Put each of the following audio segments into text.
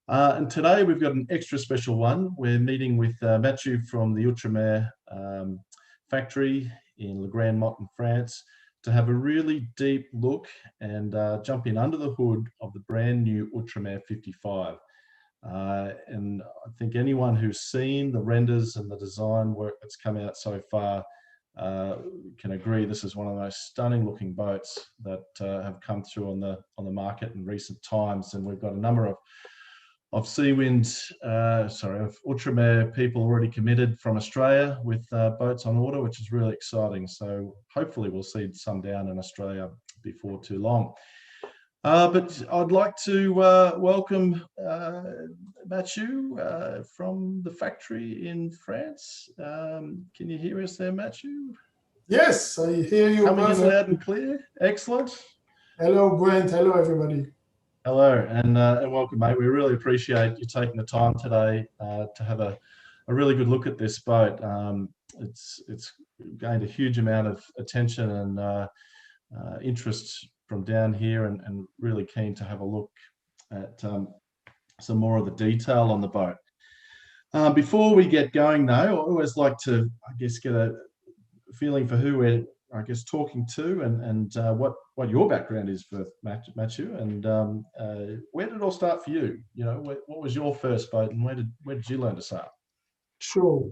And today we've got an extra special one. We're meeting with Matthieu from the Outremer factory in Le Grand Mont in France to have a really deep look and jump in under the hood of the brand new Outremer 55. And I think anyone who's seen the renders and the design work that's come out so far can agree this is one of the most stunning looking boats that have come through on the market in recent times. And we've got a number of Outremer people already committed from Australia with boats on order, which is really exciting. So hopefully we'll see some down in Australia before too long. But I'd like to welcome Matthieu from the factory in France. Can you hear us there, Matthieu? Yes, I hear you. Coming in loud and clear. Excellent. Hello, Brent. Hello, everybody. Hello, and welcome, mate. We really appreciate you taking the time today to have a really good look at this boat. It's gained a huge amount of attention and interest from down here, and really keen to have a look at some more of the detail on the boat. Before we get going, though, I always like to, get a feeling for who we're, talking to, and what your background is for Matthieu, and where did it all start for you? You know, what was your first boat, and where did you learn to sail? Sure.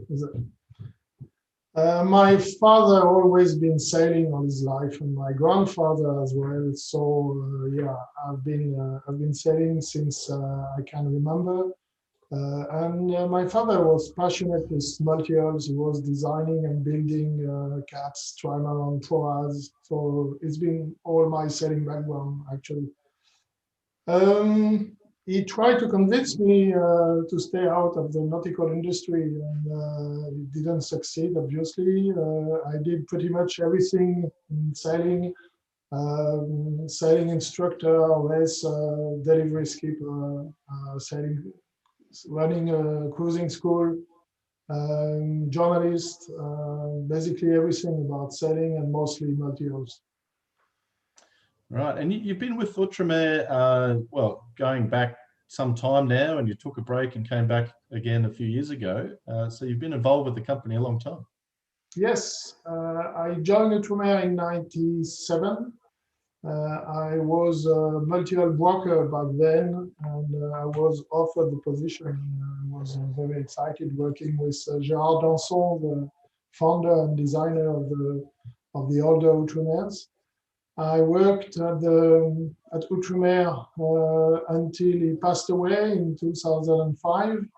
My father always been sailing all his life, and my grandfather as well. So I've been sailing since I can remember. And my father was passionate with multi-hulls. He was designing and building cats, trimaran, proas. So it's been all my sailing background, actually. He tried to convince me to stay out of the nautical industry, and it didn't succeed, obviously. I did pretty much everything in sailing. Sailing instructor, race, delivery skipper, sailing, running a cruising school, journalist, basically everything about sailing and mostly multi-hulls. Right, and you've been with Outremer, going back some time now, and you took a break and came back again a few years ago. So you've been involved with the company a long time. Yes, I joined Outremer in '97. I was a multi-hull broker back then, and I was offered the position. I was very excited working with Gérard Danson, the founder and designer of the older Outremers. I worked at Outremer until he passed away in 2005.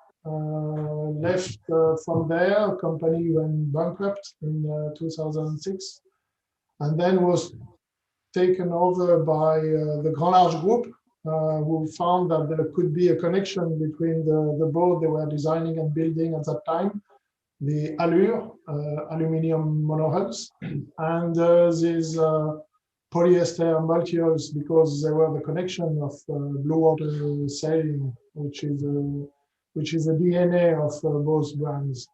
Left from there, company went bankrupt in 2006, and then was taken over by the Grand Large Group, who found that there could be a connection between the boat they were designing and building at that time, the Allure, aluminium monohulls, and these polyester multi-hulls, because they were the connection of blue water sailing, which is the DNA of both brands.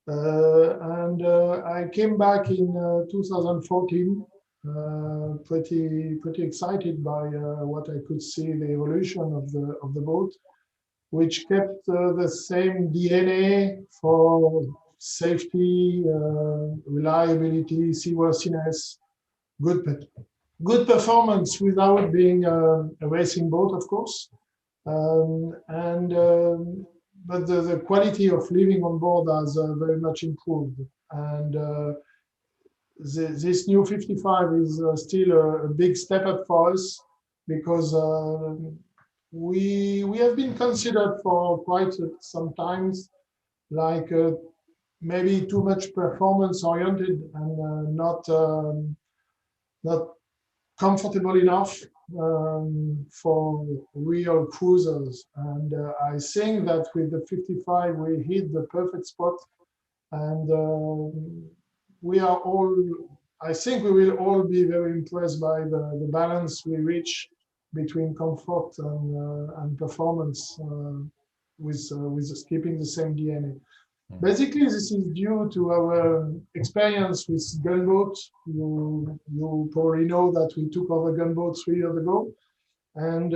And I came back in 2014, pretty excited by what I could see, the evolution of the boat, which kept the same DNA for safety, reliability, seaworthiness, good performance without being a racing boat, of course, but the quality of living on board has very much improved, and this new 55 is still a big step up for us, because we have been considered for quite some times like maybe too much performance oriented and not comfortable enough for real cruisers. And I think that with the 55 we hit the perfect spot, and I think we will all be very impressed by the balance we reach between comfort and performance, with keeping the same DNA. Basically, this is due to our experience with gunboats. You probably know that we took over gunboats 3 years ago, And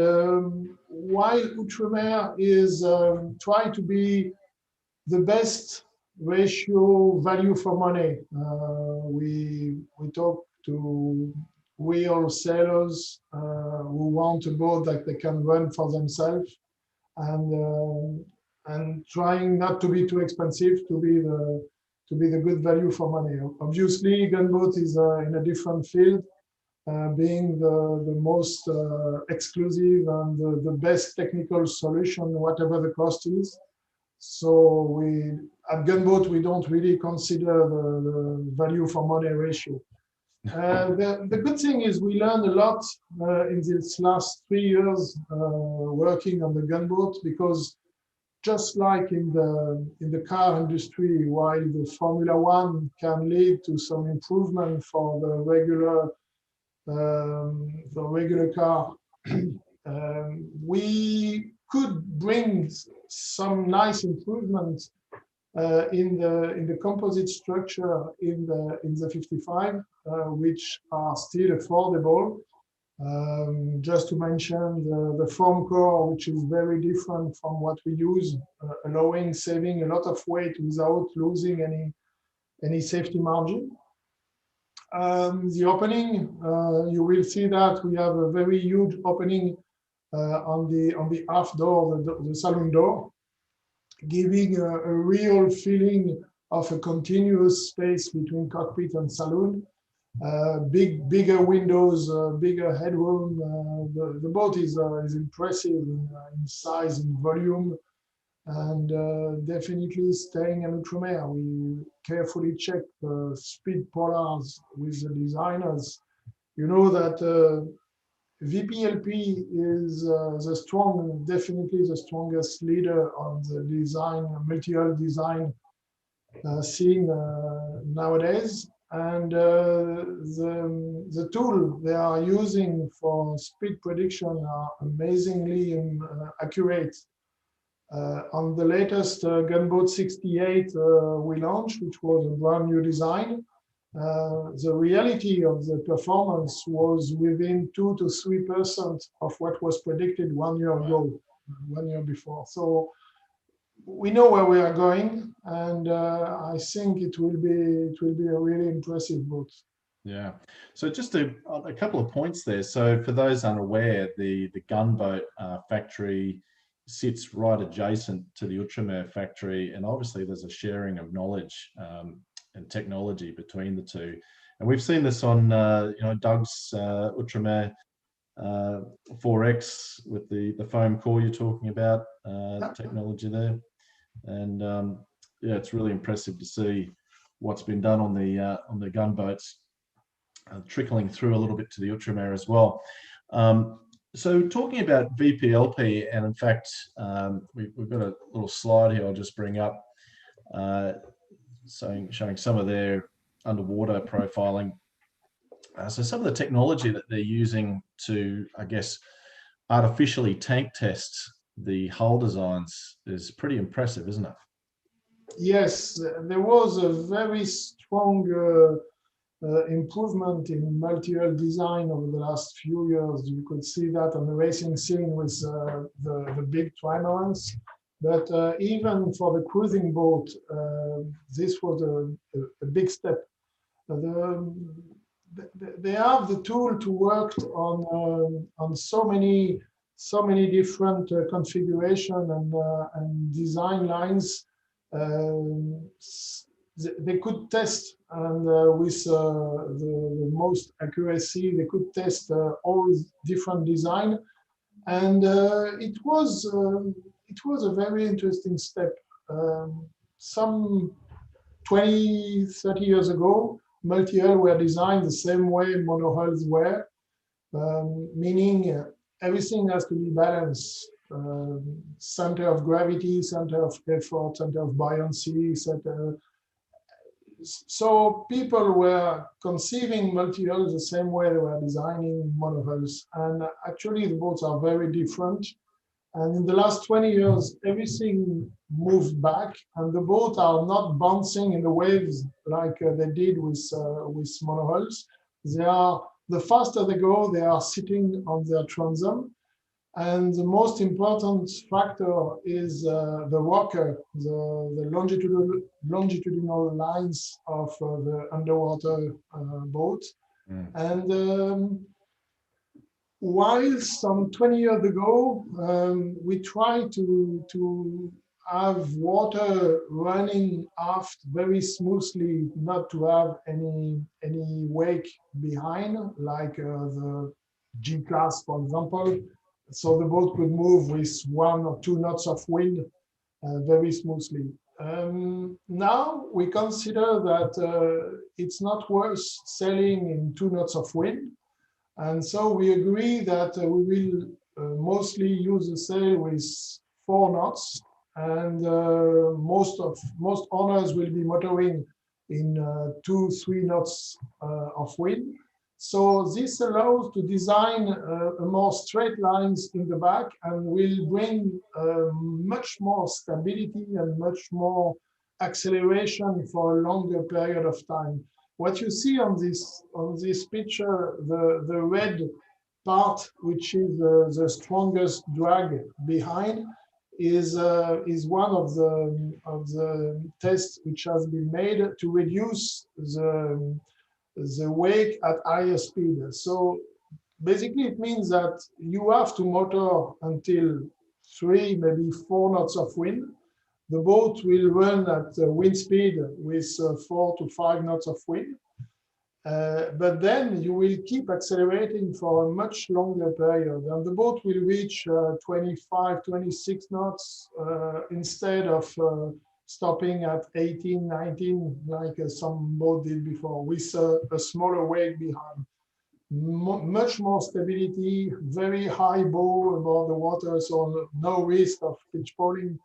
while Outremer is trying to be the best ratio value for money, we talk to real sailors who want a boat that they can run for themselves, and trying not to be too expensive, to be the good value for money. Obviously, gunboat is in a different field, being the most exclusive and the best technical solution, whatever the cost is. So we at gunboat we don't really consider the value for money ratio. The good thing is we learned a lot in these last 3 years working on the gunboat, because just like in the car industry, while the Formula One can lead to some improvement for the regular car, we could bring some nice improvements in the composite structure in the 55, which are still affordable. Just to mention the foam core, which is very different from what we use, allowing saving a lot of weight without losing any safety margin. The opening, you will see that we have a very huge opening on the aft door, the saloon door, giving a real feeling of a continuous space between cockpit and saloon. Bigger windows, bigger headroom. The boat is impressive in size and volume, and definitely staying in Outremer. We carefully check speed polars with the designers. You know that VPLP is definitely the strongest leader on the design, multi-hull design scene nowadays. And the tool they are using for speed prediction are amazingly accurate. On the latest gunboat 68 we launched, which was a brand new design, the reality of the performance was within 2 to 3% of what was predicted 1 year ago, 1 year before. So we know where we are going, and I think it will be a really impressive boat. Yeah. So just a couple of points there. So for those unaware, the gunboat factory sits right adjacent to the Outremer factory, and obviously there's a sharing of knowledge and technology between the two. And we've seen this on Doug's Outremer 4X with the foam core you're talking about, technology there. And yeah, it's really impressive to see what's been done on the gunboats, trickling through a little bit to the Outremer as well. So talking about VPLP, and in fact, we've got a little slide here I'll just bring up, showing some of their underwater profiling. So some of the technology that they're using to, I guess, artificially tank test the hull designs is pretty impressive, isn't it? Yes, there was a very strong improvement in multi-hull design over the last few years. You could see that on the racing scene with the big trimarans. But even for the cruising boat, this was a big step. They have the tool to work on so many different configuration and design lines. They could test, and with the most accuracy, they could test all different design, and it was a very interesting step. Some 20, 30 years ago, multi-hull were designed the same way monohulls were, meaning everything has to be balanced. Center of gravity, center of effort, center of buoyancy, so people were conceiving multi-hulls the same way they were designing monohulls. And actually the boats are very different. And in the last 20 years, everything moved back, and the boats are not bouncing in the waves like they did with monohulls. The faster they go, they are sitting on their transom. And the most important factor is the rocker, the longitudinal lines of the underwater boat. Mm. And while some 20 years ago, we tried to have water running aft very smoothly, not to have any wake behind, like the G class, for example. So the boat could move with 1 or 2 knots of wind very smoothly. Now we consider that it's not worth sailing in 2 knots of wind, and so we agree that we will mostly use the sail with 4 knots, and most owners will be motoring in 2, 3 knots of wind. So this allows to design a more straight lines in the back, and will bring much more stability and much more acceleration for a longer period of time. What you see on this picture, the red part, which is the strongest drag behind, is one of the tests which has been made to reduce the wake at higher speed. So basically, it means that you have to motor until 3, maybe 4 knots of wind. The boat will run at wind speed with 4 to 5 knots of wind. But then you will keep accelerating for a much longer period, and the boat will reach 25, 26 knots instead of stopping at 18, 19, like some boat did before, with a smaller wake behind. Much more stability, very high bow above the water, so no risk of pitch falling.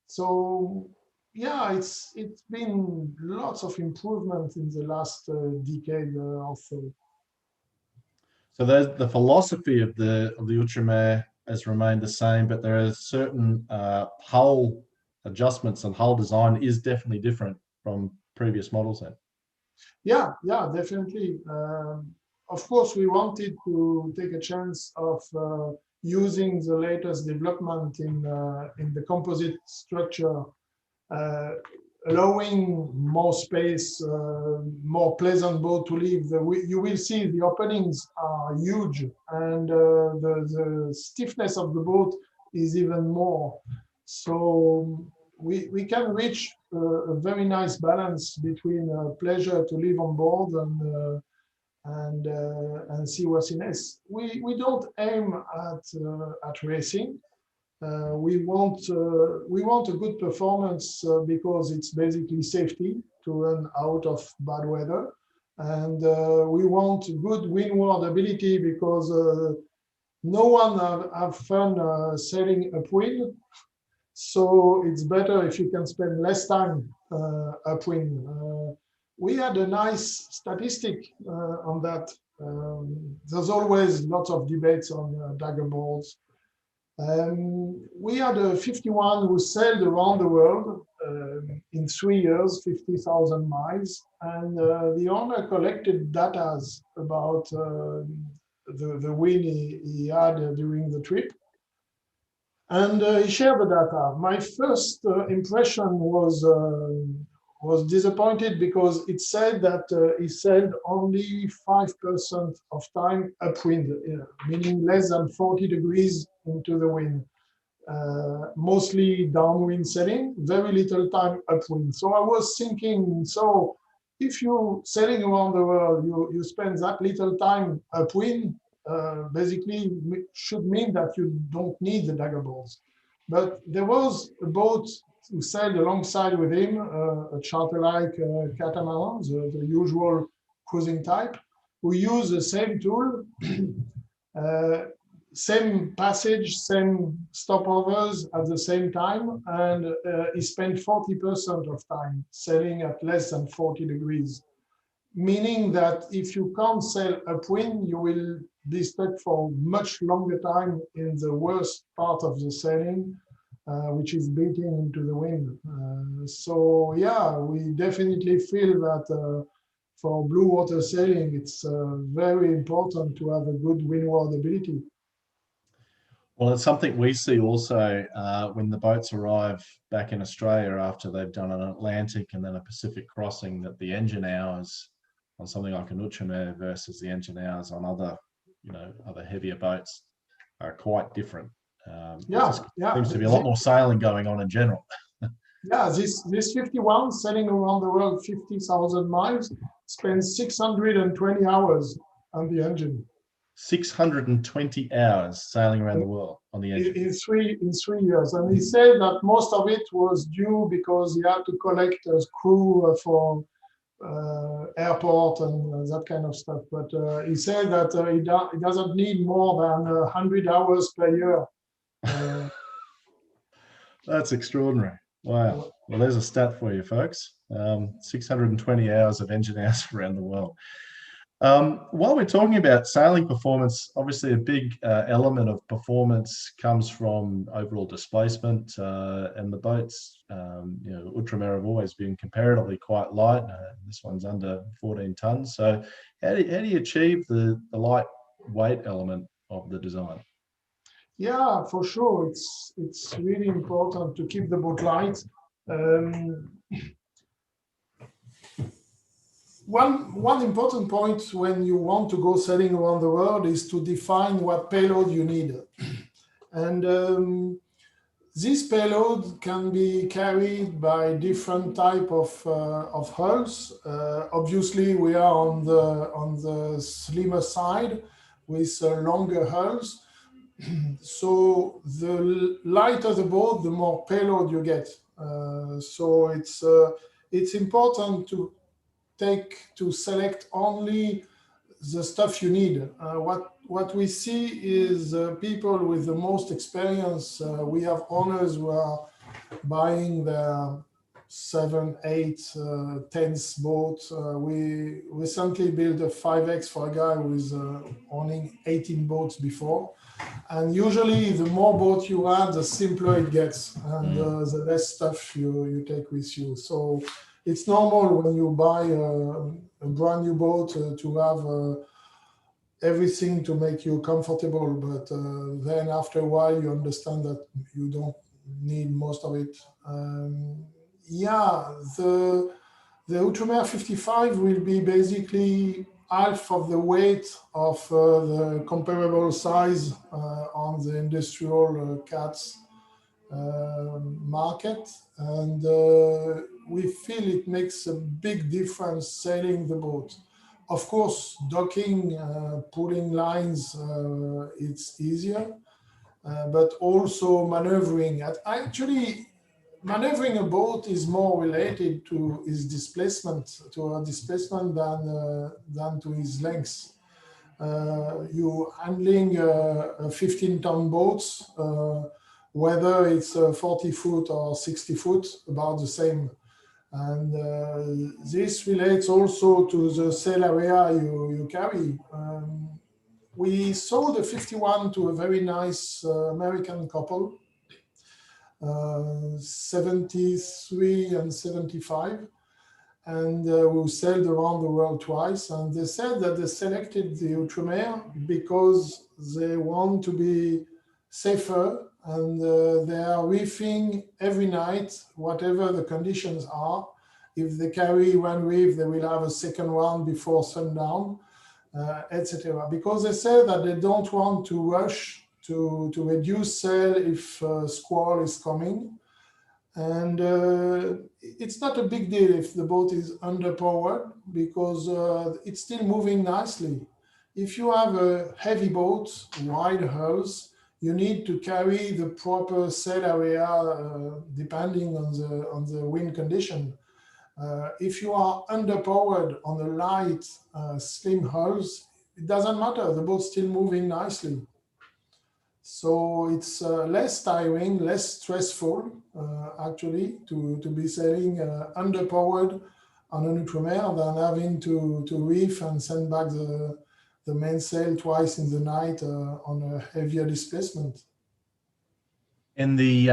So yeah, it's been lots of improvement in the last decade or so. So the philosophy of the Outremer has remained the same, but there are certain hull adjustments, and hull design is definitely different from previous models then. Yeah, definitely. Of course, we wanted to take a chance of using the latest development in the composite structure, uh, allowing more space, more pleasant boat to live. You will see the openings are huge, and the stiffness of the boat is even more. So we can reach a very nice balance between pleasure to live on board and seaworthiness. We don't aim at racing. We want a good performance because it's basically safety to run out of bad weather, and we want good windward ability because no one have fun sailing upwind. So it's better if you can spend less time upwind. We had a nice statistic on that. There's always lots of debates on dagger boards. We had a 51 who sailed around the world in 3 years, 50,000 miles, and the owner collected data about the wind he had during the trip, and he shared the data. My first impression was disappointed because it said that he sailed only 5% of time upwind, meaning less than 40 degrees into the wind. Mostly downwind sailing, very little time upwind. So I was thinking, so if you're sailing around the world, you spend that little time upwind, basically should mean that you don't need the dagger balls. But there was a boat who sailed alongside with him, a charter-like catamaran, the usual cruising type, who used the same tool, same passage, same stopovers at the same time, and he spent 40% of time sailing at less than 40 degrees. Meaning that if you can't sail upwind, you will be stuck for much longer time in the worst part of the sailing, which is beating into the wind. So yeah, we definitely feel that for blue water sailing, it's very important to have a good windward ability. Well, it's something we see also when the boats arrive back in Australia after they've done an Atlantic and then a Pacific crossing, that the engine hours on something like an Outremer versus the engine hours on other, other heavier boats are quite different. There Yeah, just yeah. seems to be a lot more sailing going on in general. Yeah, this 51 sailing around the world 50,000 miles spends 620 hours on the engine 620 hours sailing around the in, world on the engine. in 3 years. And he said that most of it was due because he had to collect a crew for airport and that kind of stuff. But he said that he doesn't need more than 100 hours per year. Uh, That's extraordinary. Wow. Well, there's a stat for you, folks. 620 hours of engine hours around the world. While we're talking about sailing performance, obviously a big element of performance comes from overall displacement, and the boats, Outremer have always been comparatively quite light. This one's under 14 tons. So how do you achieve the lightweight element of the design? Yeah, for sure. It's really important to keep the boat light. Um, one important point when you want to go sailing around the world is to define what payload you need. And this payload can be carried by different type of hulls. Obviously, we are on the slimmer side with longer hulls. So the lighter the boat, the more payload you get. So it's important to select only the stuff you need. What we see is people with the most experience. We have owners who are buying their 7, 8, 10th boat. We recently built a 5X for a guy who is owning 18 boats before. And usually the more boats you add, the simpler it gets and the less stuff you take with you. So it's normal when you buy a brand new boat to have everything to make you comfortable, but then after a while you understand that you don't need most of it. Yeah, the Outremer 55 will be basically half of the weight of the comparable size on the industrial cats market, and we feel it makes a big difference sailing the boat. Of course, docking, pulling lines, it's easier, but also maneuvering. Actually, maneuvering a boat is more related to its displacement, than to its length. You handling a 15-ton boat, whether it's 40 foot or 60 foot, about the same. And this relates also to the sail area you carry. We sold a 51 to a very nice American couple, 73 and 75, and we sailed around the world twice. And they said that they selected the Outremer because they want to be safer, and they are reefing every night, whatever the conditions are. If they carry one reef, they will have a second one before sundown, etc. Because they say that they don't want to rush to reduce sail if squall is coming. And it's not a big deal if the boat is underpowered, because it's still moving nicely. If you have a heavy boat, wide hulls, you need to carry the proper sail area depending on the wind condition. If you are underpowered on the light, slim hulls, it doesn't matter, the boat's still moving nicely. So it's less tiring, less stressful, actually, to be sailing underpowered on an Outremer than having to reef and send back the mainsail twice in the night on a heavier displacement. And the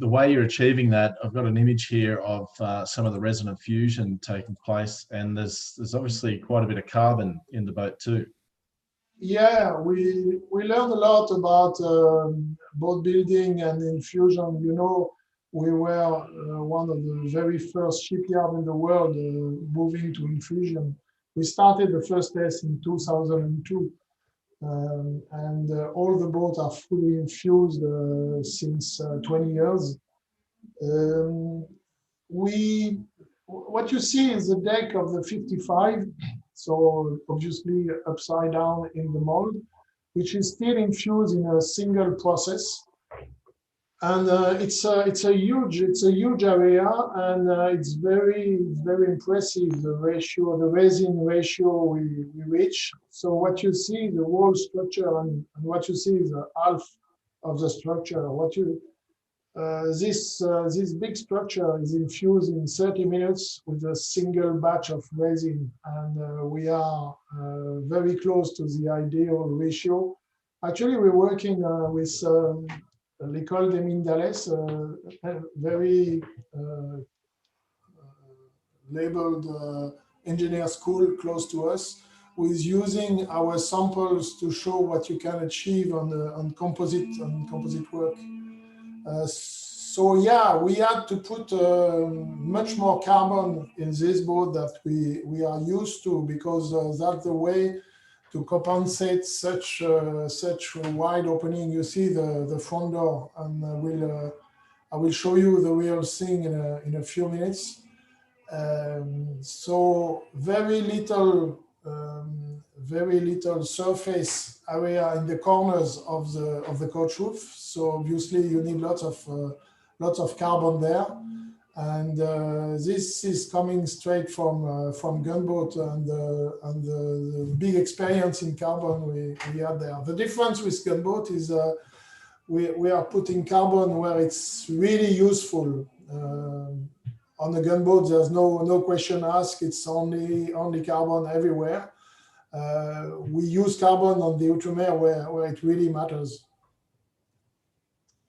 way you're achieving that, I've got an image here of some of the resonant fusion taking place, and there's obviously quite a bit of carbon in the boat too. Yeah, we learned a lot about boat building and infusion. You know, we were one of the very first shipyard in the world moving to infusion. We started the first test in 2002, and all the boats are fully infused since 20 years. Um, we what you see is the deck of the 55, so obviously upside down in the mold, which is still infused in a single process. And it's a huge area, and it's very impressive, the ratio, the resin ratio we reach. So what you see, the whole structure, and what you see is half of the structure. This big structure is infused in 30 minutes with a single batch of resin, and we are very close to the ideal ratio. Actually, we're working with l'École des Mines d'Alès, a very uh, labeled engineer school close to us, who is using our samples to show what you can achieve on composite work. So yeah, we had to put much more carbon in this boat that we are used to, because that's the way to compensate such a wide opening. You see the front door, and I will show you the real thing in a few minutes. So very little surface area in the corners of the coach roof. So obviously you need lots of carbon there, and this is coming straight from gunboat and the big experience in carbon we had there. The difference with gunboat is we are putting carbon where it's really useful. On the gunboat, there's no question asked. It's only carbon everywhere. We use carbon on the Outremer where it really matters.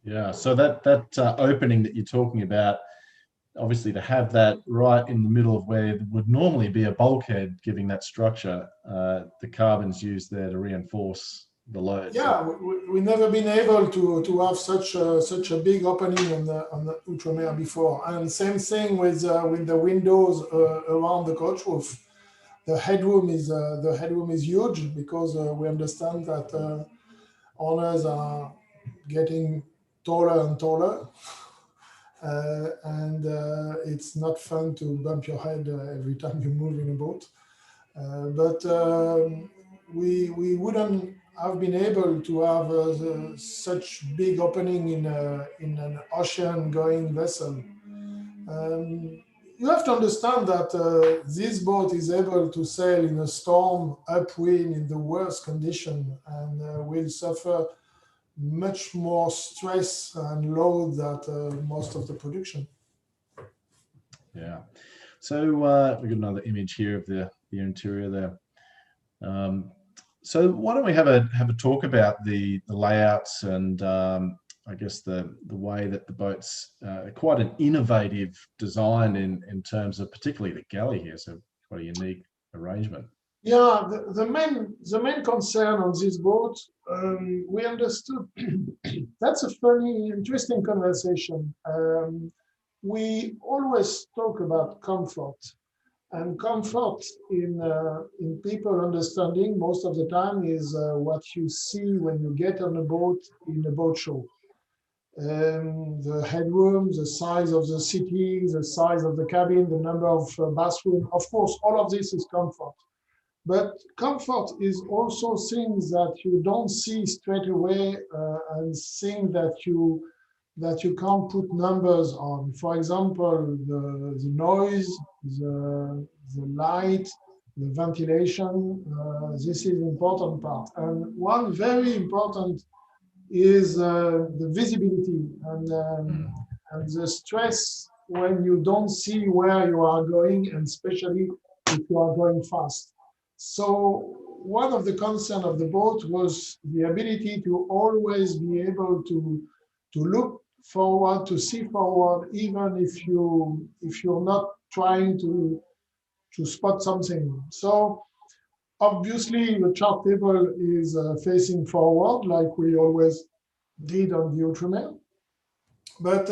Yeah, so that opening that you're talking about, obviously to have that right in the middle of where would normally be a bulkhead giving that structure, the carbon's used there to reinforce the load. Yeah, we never been able to have such a big opening on the Outremer before. And same thing with the windows around the coach roof. The headroom is huge, because we understand that owners are getting taller and taller, and it's not fun to bump your head every time you move in a boat. But we wouldn't have been able to have such big opening in an ocean-going vessel. You have to understand that this boat is able to sail in a storm, upwind, in the worst condition, and will suffer much more stress and load than most of the production. Yeah. So we've got another image here of the interior there. So why don't we have a talk about the layouts and I guess the way that the boat's quite an innovative design in terms of particularly the galley here. So quite a unique arrangement. Yeah, the main concern on this boat, we understood. That's a funny, interesting conversation. We always talk about comfort, and comfort in people understanding most of the time is what you see when you get on a boat in a boat show. The headroom, the size of the seating, the size of the cabin, the number of bathrooms. Of course, all of this is comfort. But comfort is also things that you don't see straight away, and things that you can't put numbers on. For example, the noise, the light, the ventilation. This is important part. And one very important is the visibility and the stress when you don't see where you are going, and especially if you are going fast. So one of the concerns of the boat was the ability to always be able to look forward, to see forward, even if you're not trying to spot something. So Obviously, the chart table is facing forward, like we always did on the Outremer. But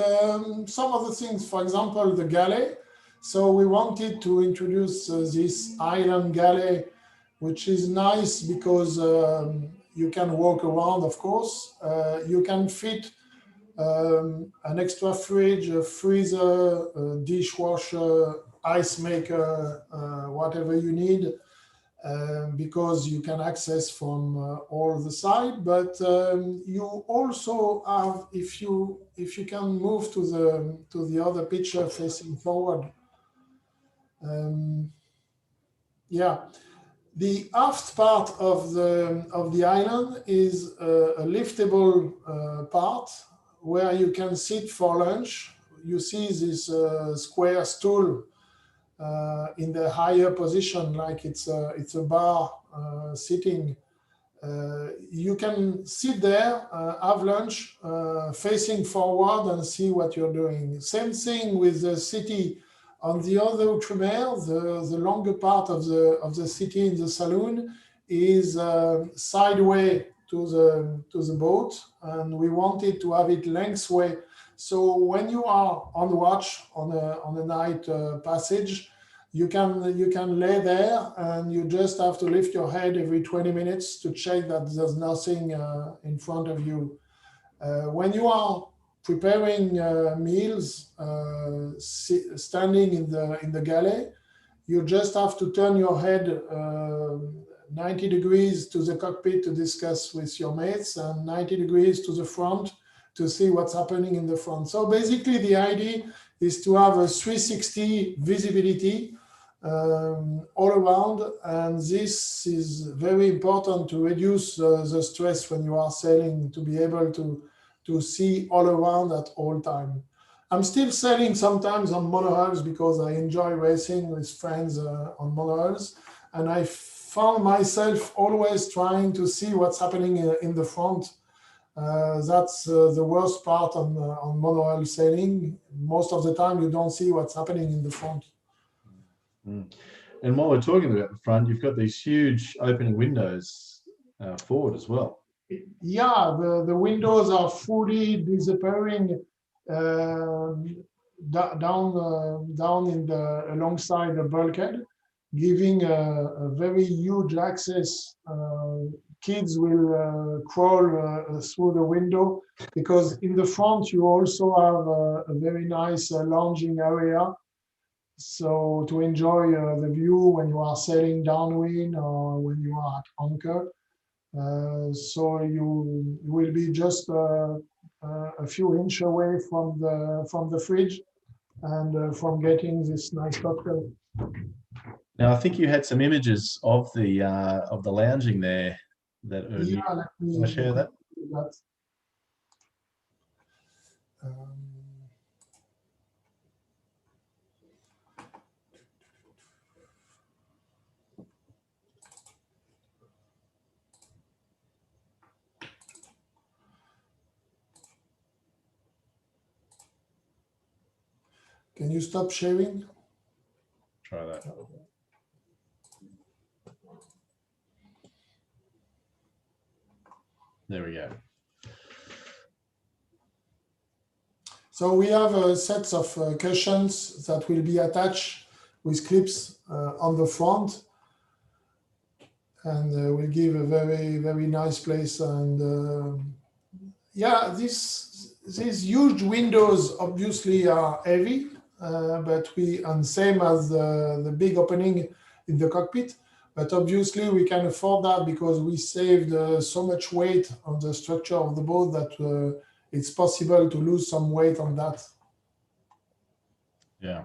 some of the things, for example, the galley. So we wanted to introduce this island galley, which is nice because you can walk around, of course. You can fit an extra fridge, a freezer, a dishwasher, ice maker, whatever you need. Because you can access from all the side, but you also have, if you can move to the other picture facing forward, yeah, the aft part of the island is a liftable part where you can sit for lunch. You see this square stool in the higher position, like it's a bar sitting. You can sit there, have lunch, facing forward and see what you're doing. Same thing with the city. On the other Outremer, the longer part of the city in the saloon is sideway to the boat, and we wanted to have it lengthway. So when you are on watch on a night passage, you can lay there and you just have to lift your head every 20 minutes to check that there's nothing in front of you. When you are preparing meals, standing in the galley, you just have to turn your head 90 degrees to the cockpit to discuss with your mates, and 90 degrees to the front to see what's happening in the front. So basically the idea is to have a 360 visibility all around, and this is very important to reduce the stress when you are sailing, to be able to see all around at all time. I'm still sailing sometimes on monohulls because I enjoy racing with friends on monohulls, and I found myself always trying to see what's happening in the front. That's the worst part on monohull sailing. Most of the time you don't see what's happening in the front. And while we're talking about the front, you've got these huge opening windows forward as well. Yeah, the windows are fully disappearing down in the alongside the bulkhead, giving a very huge access. Kids will crawl through the window, because in the front you also have a very nice lounging area. So to enjoy the view when you are sailing downwind or when you are at anchor. So you will be just a few inches away from the fridge and from getting this nice cocktail. Now I think you had some images of the lounging there. That yeah, let me share that. Can you stop sharing? Try that. There we go. So we have sets of cushions that will be attached with clips on the front, and will give a very, very nice place. And yeah, these huge windows obviously are heavy, but and same as the big opening in the cockpit. But obviously we can afford that because we saved so much weight on the structure of the boat that it's possible to lose some weight on that. Yeah,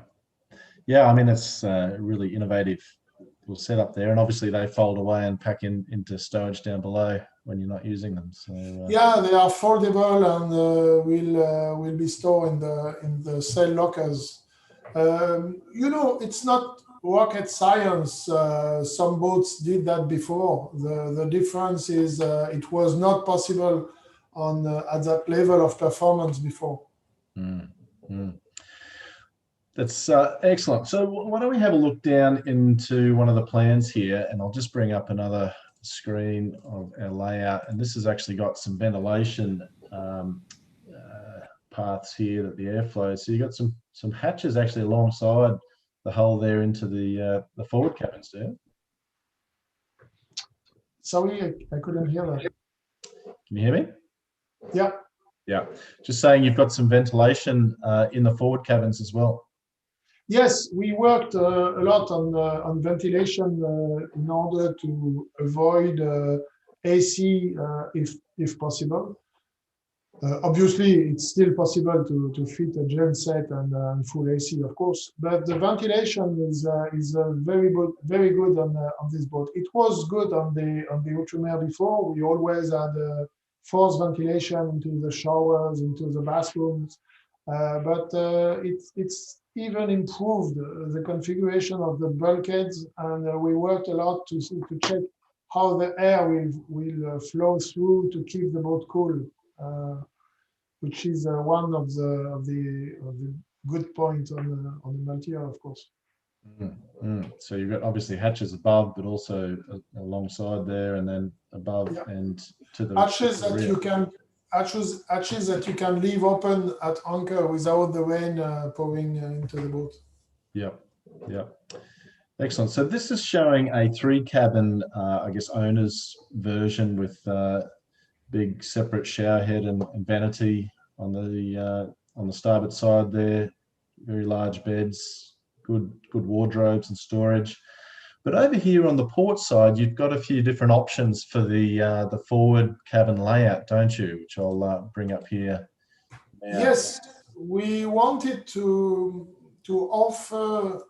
yeah. I mean, it's really innovative. We'll set up there, and obviously they fold away and pack into stowage down below when you're not using them. So yeah, they are foldable and will be stored in the sail lockers. You know, it's not rocket science. Some boats did that before. The difference is it was not possible at that level of performance before. That's excellent. So why don't we have a look down into one of the plans here, and I'll just bring up another screen of our layout. And this has actually got some ventilation paths here that the air flows. So you've got some hatches actually alongside the hull there into the forward cabins there. Sorry, I couldn't hear that. Can you hear me? Yeah. Yeah. Just saying you've got some ventilation in the forward cabins as well. Yes, we worked a lot on ventilation in order to avoid AC if possible. Obviously, it's still possible to fit a gen set and full AC, of course. But the ventilation is very good on this boat. It was good on the Outremer before. We always had forced ventilation into the showers, into the bathrooms. But it's even improved the configuration of the bulkheads, and we worked a lot to check how the air will flow through to keep the boat cool, which is one of the good points on the Matthieu, of course. So you've got obviously hatches above, but also alongside there, and then above and to the hatches that rear. Hatches that you can leave open at anchor without the rain pouring into the boat. Yeah. Excellent. So this is showing a 3-cabin, I guess, owner's version with big separate shower head and vanity on the starboard side there. Very large beds, good wardrobes and storage. But over here on the port side, you've got a few different options for the forward cabin layout, don't you? Which I'll bring up here now. Yes, we wanted to offer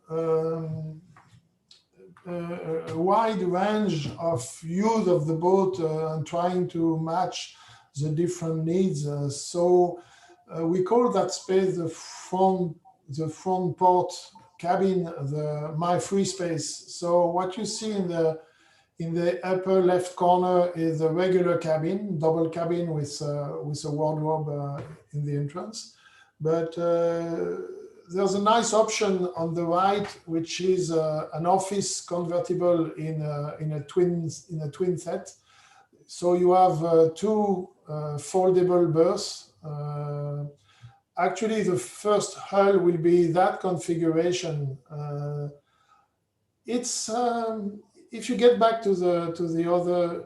a wide range of use of the boat and trying to match the different needs. So we call that space the front port cabin, my free space. So what you see in the upper left corner is a regular cabin, double cabin with a wardrobe in the entrance. But there's a nice option on the right, which is an office convertible in a twin set. So you have 2 foldable berths. Actually, the first hull will be that configuration. It's if you get back to the other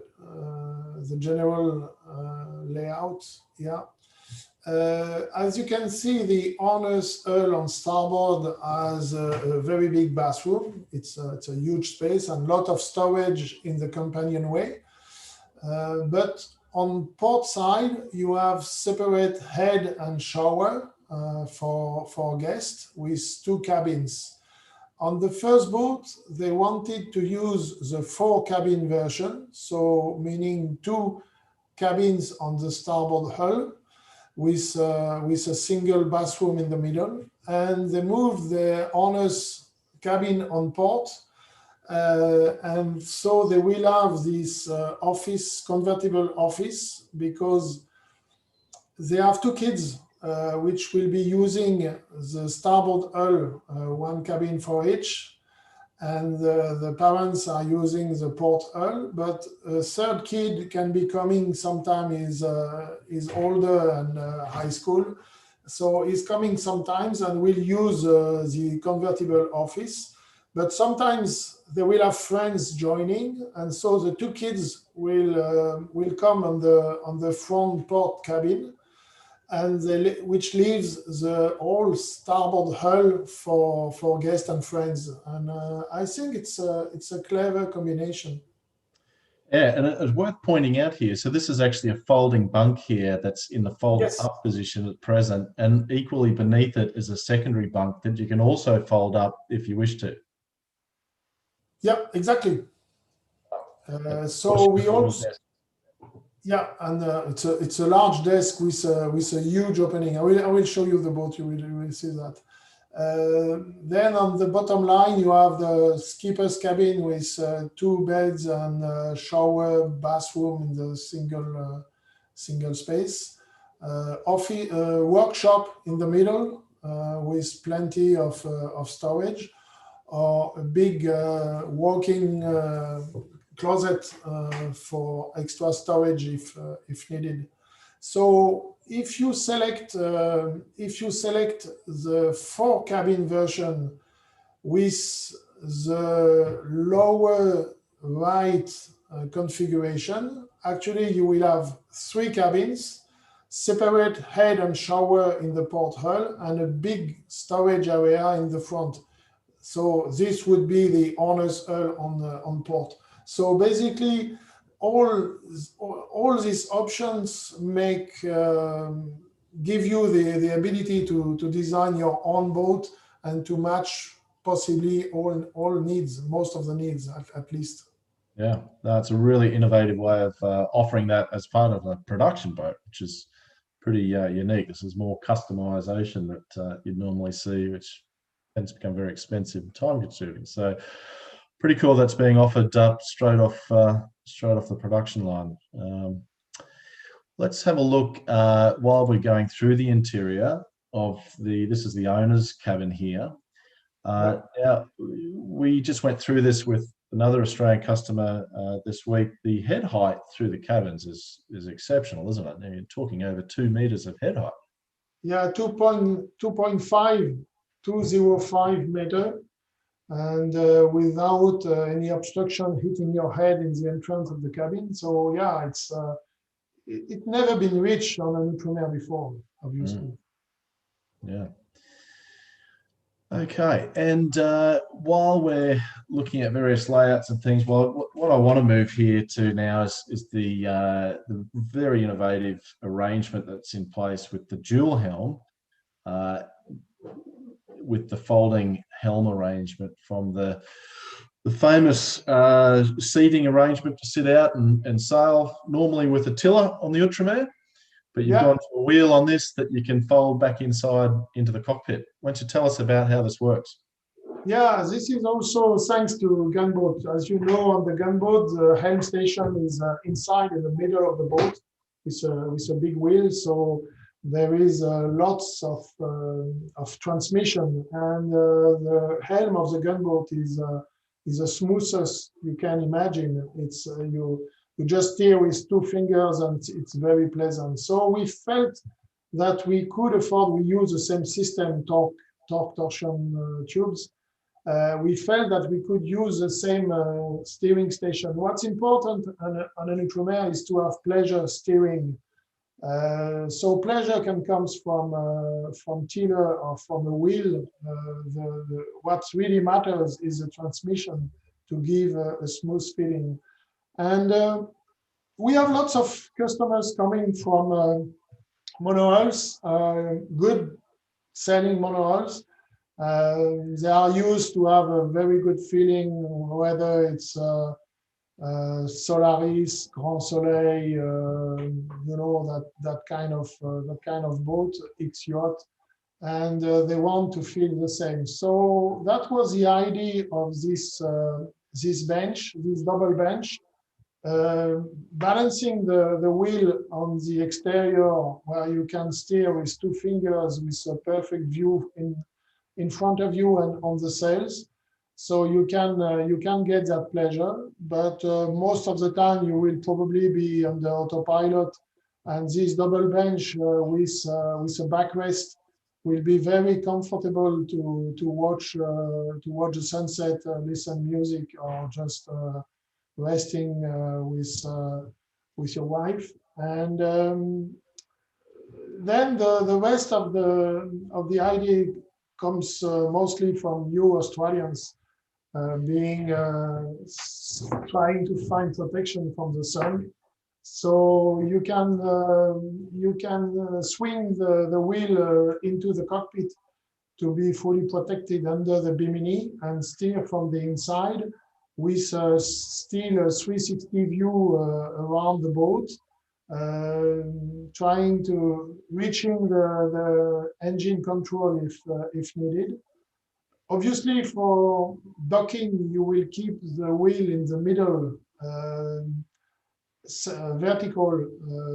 the general layout, yeah. As you can see, the owner's hull on starboard has a very big bathroom. It's a huge space and a lot of storage in the companionway. But on port side, you have separate head and shower for guests with 2 cabins. On the first boat, they wanted to use the 4-cabin version, so meaning 2 cabins on the starboard hull with a single bathroom in the middle, and they moved the owner's cabin on port. And so they will have this convertible office, because they have 2 kids which will be using the starboard hull, 1 cabin for each, and the parents are using the port hull. But a 3rd kid can be coming sometime, is older and high school, so he's coming sometimes and will use the convertible office. But sometimes they will have friends joining, and so the 2 kids will come on the front port cabin, and which leaves the whole starboard hull for guests and friends. And I think it's a clever combination. Yeah, and it's worth pointing out here, so this is actually a folding bunk here that's in the fold up position at present, and equally beneath it is a secondary bunk that you can also fold up if you wish to. Yeah, exactly. So we also, and it's a large desk with a huge opening. I will show you the boat. You will see that. Then on the bottom line, you have the skipper's cabin with 2 beds and shower, bathroom in the single space. Office, workshop in the middle, with plenty of storage, or a big walk-in closet for extra storage if needed. So if you select the 4-cabin version with the lower right configuration, actually you will have 3 cabins, separate head and shower in the port hull, and a big storage area in the front. So this would be the owner's hull on port. So basically, all these options give you the ability to design your own boat and to match possibly all needs, most of the needs at least. Yeah, that's a really innovative way of offering that as part of a production boat, which is pretty unique. This is more customization that you'd normally see, which tends to become very expensive and time consuming. So pretty cool that's being offered straight off the production line. Let's have a look while we're going through the interior of this is the owner's cabin here. Now, we just went through this with another Australian customer this week. The head height through the cabins is exceptional, isn't it? You're talking over 2 meters of head height. Yeah, 2.5 meter, and without any obstruction hitting your head in the entrance of the cabin. So yeah, it's never been reached on an Outremer before, obviously. Yeah. Okay, and while we're looking at various layouts and things, well, what I want to move here to now is the very innovative arrangement that's in place with the dual helm, with the folding helm arrangement from the famous seating arrangement to sit out and sail, normally with a tiller on the Outremer. But you've gone to a wheel on this that you can fold back inside into the cockpit. Why don't you tell us about how this works? Yeah, this is also thanks to gunboat. As you know, on the gunboat, the helm station is inside in the middle of the boat with a big wheel. So there is lots of transmission, and the helm of the gunboat is the smoothest you can imagine. It's you just steer with 2 fingers, and it's very pleasant. So we felt that we could afford, we use the same system, torque torsion tubes. We felt that we could use the same steering station. What's important on an Outremer is to have pleasure steering. So pleasure can come from tiller or from a wheel. What really matters is the transmission to give a smooth feeling. And we have lots of customers coming from monohulls, good selling monohulls. They are used to have a very good feeling, whether it's Solaris, Grand Soleil, that kind of boat, X yacht, and they want to feel the same. So that was the idea of this bench, this double bench. Balancing the wheel on the exterior, where you can steer with 2 fingers with a perfect view in front of you and on the sails, so you can get that pleasure. But most of the time you will probably be on the autopilot, and this double bench with a backrest will be very comfortable to watch the sunset, listen music, or just resting with your wife. And then the rest of the idea comes mostly from you Australians, trying to find protection from the sun. So you can swing the wheel into the cockpit to be fully protected under the bimini and steer from the inside, with still a 360 view around the boat, trying to reaching the engine control if needed. Obviously, for docking, you will keep the wheel in the middle, vertical,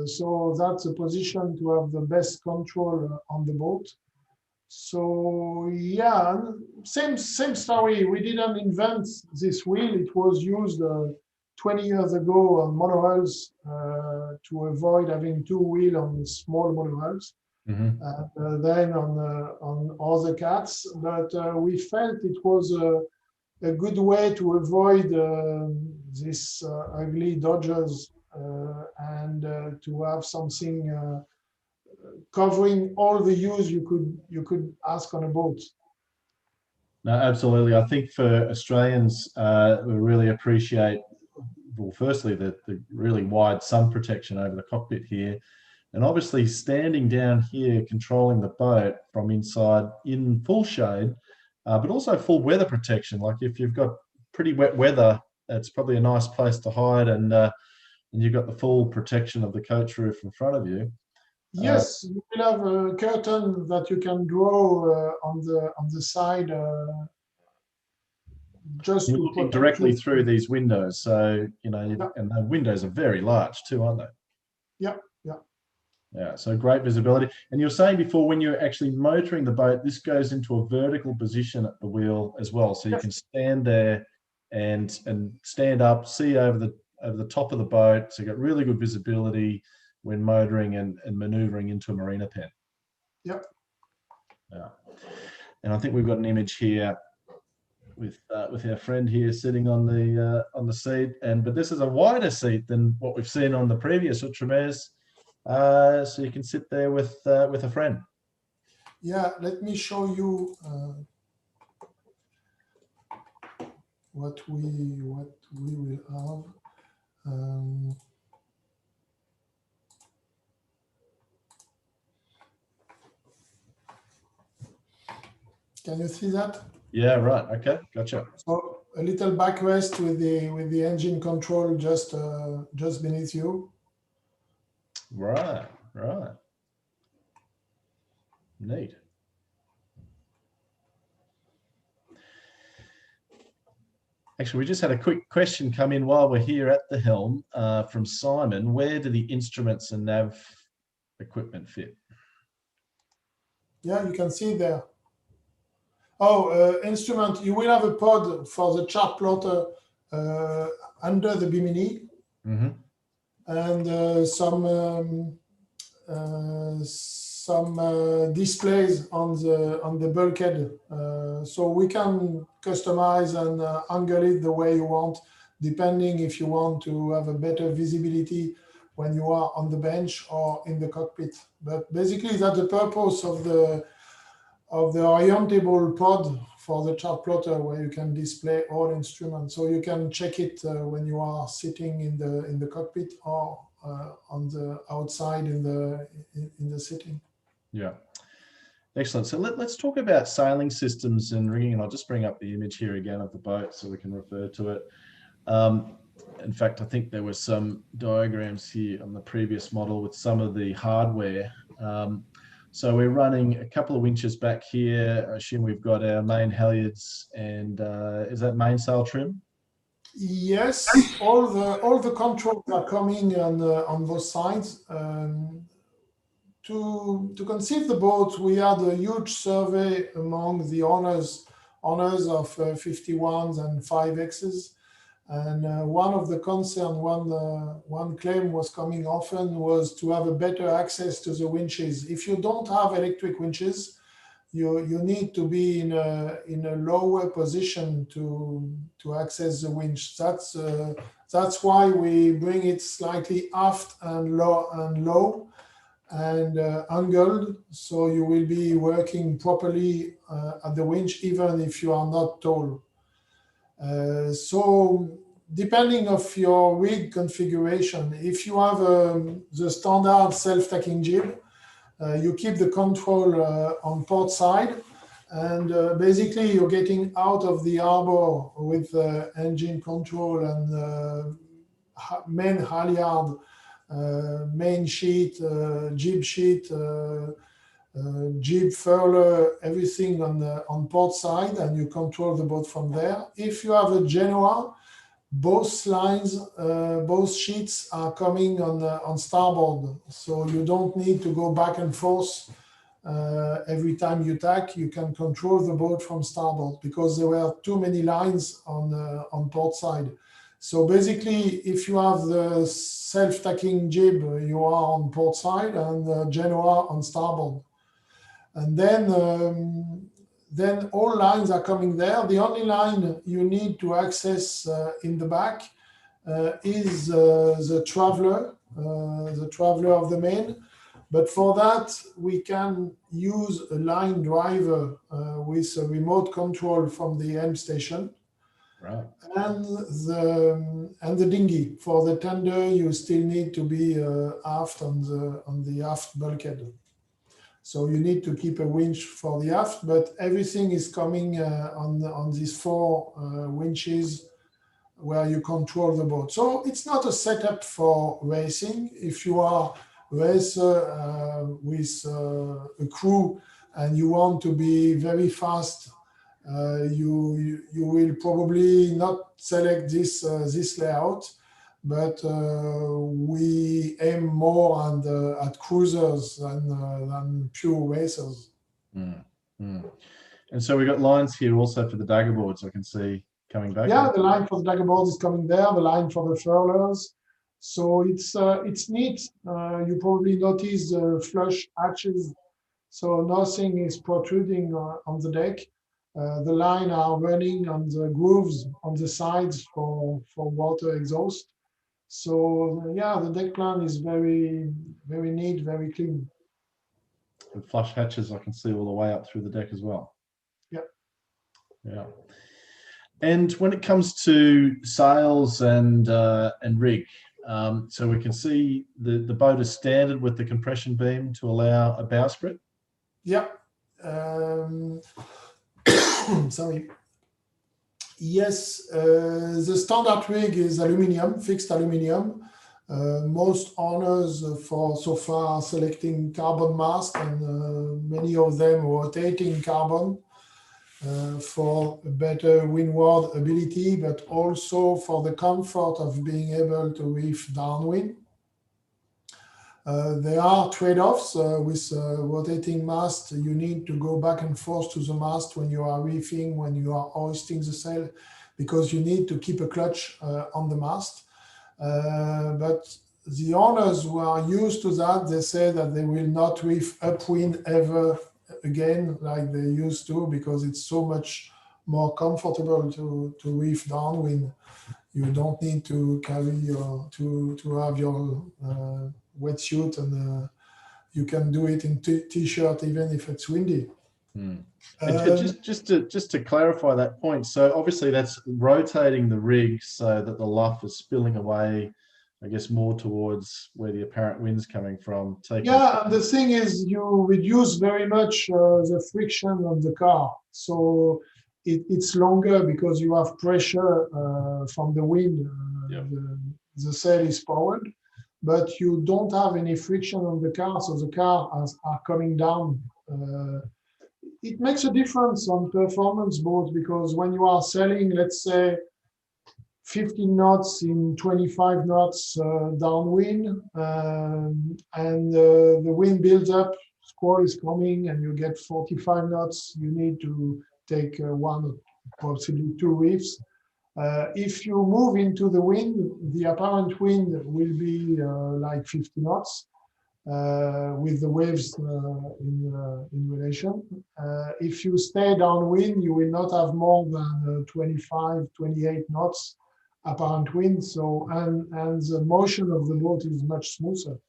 so that's a position to have the best control on the boat. So yeah, same story. We didn't invent this wheel. It was used 20 years ago on monohulls to avoid having two wheels on small monohulls. Mm-hmm. And then on other cats, but we felt it was a good way to avoid this ugly dodgers and to have something covering all the use you could ask on a boat. No, absolutely. I think for Australians, we really appreciate, well, firstly, the really wide sun protection over the cockpit here. And obviously standing down here, controlling the boat from inside in full shade, but also full weather protection. Like if you've got pretty wet weather, it's probably a nice place to hide, and you've got the full protection of the coach roof in front of you. Yes, you will have a curtain that you can draw on the side just You're to looking protect directly you. through these windows, so Yeah. and the windows are very large too, aren't they? Yeah, yeah. Yeah, so great visibility. And you were saying before, when you're actually motoring the boat, this goes into a vertical position at the wheel as well, so you can stand there and stand up, see over the top of the boat, so you get really good visibility when motoring and maneuvering into a marina pen. Yep. Yeah, and I think we've got an image here with our friend here sitting on the seat, but this is a wider seat than what we've seen on the previous Outremers. So you can sit there with a friend. Yeah, let me show you what we will have. Can you see that? Yeah, right. Okay, gotcha. So a little backrest with the engine control just beneath you. Right. Neat. Actually, we just had a quick question come in while we're here at the helm from Simon. Where do the instruments and nav equipment fit? Yeah, you can see there. Oh, instrument, you will have a pod for the chart plotter under the bimini. Mm-hmm. And some displays on the bulkhead, so we can customize and angle it the way you want, depending if you want to have a better visibility when you are on the bench or in the cockpit. But basically, that's the purpose of the orientable pod for the chart plotter, where you can display all instruments, so you can check it when you are sitting in the cockpit or on the outside in the sitting. Yeah, excellent. So let's talk about sailing systems and rigging, and I'll just bring up the image here again of the boat so we can refer to it. In fact, I think there were some diagrams here on the previous model with some of the hardware. So we're running a couple of winches back here. I assume we've got our main halyards, and is that mainsail trim? Yes, all the controls are coming on both sides. To conceive the boat, we had a huge survey among the owners of 51s and 5Xs. And one of the concern, one claim was coming often, was to have a better access to the winches. If you don't have electric winches, you need to be in a lower position to access the winch. That's why we bring it slightly aft and low and angled, so you will be working properly at the winch even if you are not tall. So depending of your rig configuration, if you have the standard self-tacking jib, you keep the control on port side, and basically you're getting out of the harbor with engine control and main halyard, main sheet, jib sheet, jib furler, everything on port side, and you control the boat from there. If you have a genoa, both lines, both sheets are coming on starboard, so you don't need to go back and forth every time you tack, you can control the boat from starboard because there were too many lines on port side. So basically, if you have the self-tacking jib, you are on port side and genoa on starboard. And then all lines are coming there. The only line you need to access in the back is the traveler of the main. But for that, we can use a line driver with a remote control from the helm station. Right. And the dinghy. For the tender, you still need to be aft on the aft bulkhead. So you need to keep a winch for the aft, but everything is coming on these 4 winches where you control the boat. So it's not a setup for racing. If you are a racer with a crew and you want to be very fast, you will probably not select this layout, but we aim more at cruisers than pure racers. Mm, mm. And so we've got lines here also for the dagger boards, I can see coming back. Yeah, the line for the dagger board is coming there, the line for the furlers. So it's neat. You probably notice the flush hatches, so nothing is protruding on the deck. The line are running on the grooves on the sides for water exhaust. So yeah, the deck plan is very, very neat, very clean. The flush hatches I can see all the way up through the deck as well. Yeah. Yeah. And when it comes to sails and rig, so we can see the boat is standard with the compression beam to allow a bowsprit. Yeah. Sorry. Yes, the standard rig is aluminium, fixed aluminium. Most owners for so far are selecting carbon mast and many of them rotating carbon for better windward ability, but also for the comfort of being able to reef downwind. There are trade-offs with rotating mast. You need to go back and forth to the mast when you are reefing, when you are hoisting the sail, because you need to keep a clutch on the mast. But the owners who are used to that, they say that they will not reef upwind ever again like they used to, because it's so much more comfortable to reef downwind. You don't need to carry to have your wetsuit, and you can do it in t-shirt even if it's windy. Just to clarify that point, so obviously that's rotating the rig so that the luff is spilling away, I guess, more towards where the apparent wind's coming from. Yeah, and the thing is, you reduce very much the friction on the car, so it's longer because you have pressure from the wind. The sail is powered, but you don't have any friction on the car, so the cars are coming down. It makes a difference on performance boats, because when you are sailing, let's say, 15 knots in 25 knots downwind, and the wind builds up, squall is coming, and you get 45 knots, you need to take 1, possibly 2 reefs. If you move into the wind, the apparent wind will be like 50 knots with the waves in relation. If you stay downwind, you will not have more than 25, 28 knots apparent wind. So and the motion of the boat is much smoother.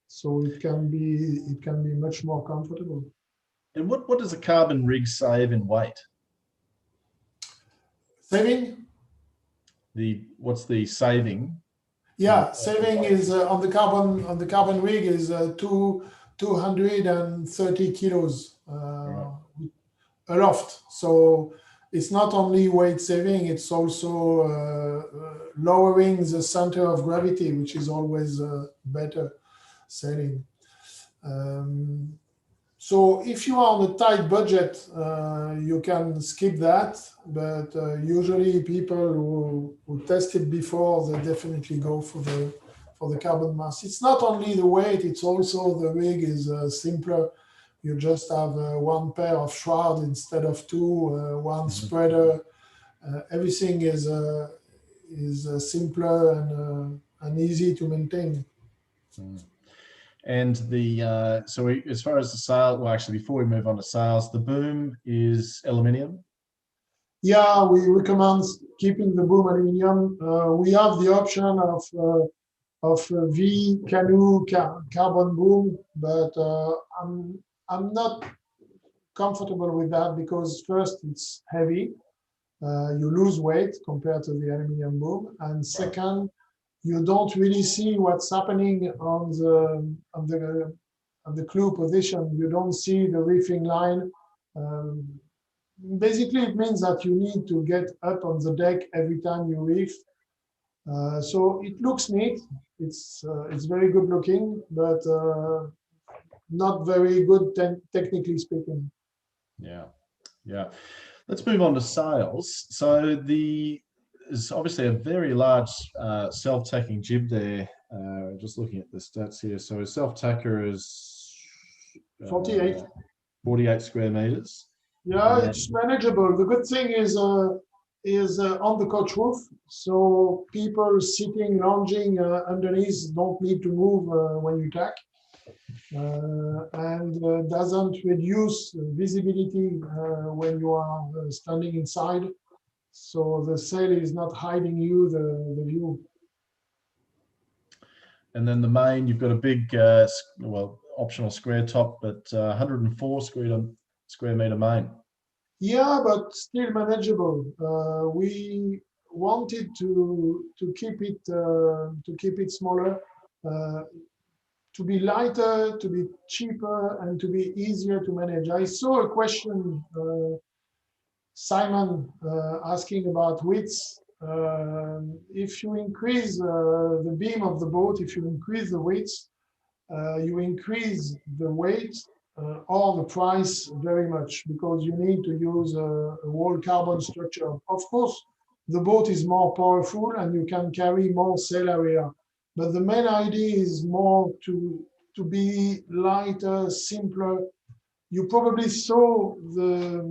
So it can be much more comfortable. And what does a carbon rig save in weight? Saving? What's the saving? Yeah, saving is on the carbon rig is 230 kilos aloft. So it's not only weight saving, it's also lowering the center of gravity, which is always better sailing. So if you are on a tight budget, you can skip that. But usually people who test it before, they definitely go for the carbon mast. It's not only the weight; it's also the rig is simpler. You just have one pair of shroud instead of two, one Mhm. spreader. Everything is simpler and easy to maintain. Mm. And the as far as the sail, well, actually, before we move on to sails, the boom is aluminium. Yeah, we recommend keeping the boom aluminium. We have the option of V canoe carbon boom, but I'm not comfortable with that because first it's heavy, you lose weight compared to the aluminium boom, and second, you don't really see what's happening on the clue position. You don't see the reefing line. Um, Basically, it means that you need to get up on the deck every time you reef. So it looks neat. It's very good looking, but not very good technically speaking. Yeah, yeah. Let's move on to sails. So there's obviously a very large self-tacking jib there. Just looking at the stats here. So a self-tacker is 48. 48 square meters. Yeah, it's manageable. The good thing is on the coach roof, so people sitting, lounging underneath don't need to move when you tack, and doesn't reduce visibility when you are standing inside. So the sail is not hiding you the view. And then the main, you've got a big, well, optional square top, but 104 square meter main. Yeah, but still manageable. We wanted to keep it smaller, uh, to be lighter, to be cheaper, and to be easier to manage. I saw a question, Simon, asking about widths. If you increase the beam of the boat, if you increase the width, you increase the weight or the price very much because you need to use a whole carbon structure. Of course, the boat is more powerful and you can carry more sail area, but the main idea is more to be lighter, simpler. You probably saw the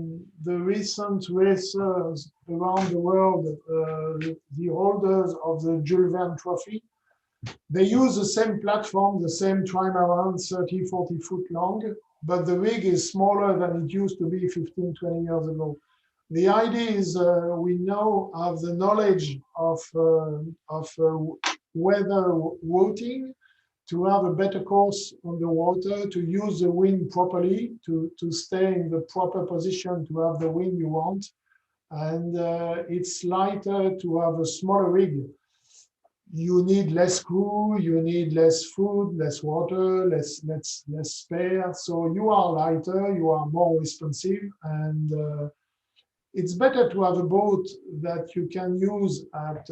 recent racers around the world, the holders of the Jules Verne Trophy. They use the same platform, the same trimaran, 30, 40 foot long, but the rig is smaller than it used to be 15, 20 years ago. The idea is we now have the knowledge of weather routing to have a better course on the water, to use the wind properly, to stay in the proper position to have the wind you want. And it's lighter to have a smaller rig. You need less crew, you need less food, less water, less spare. So you are lighter, you are more responsive, and it's better to have a boat that you can use at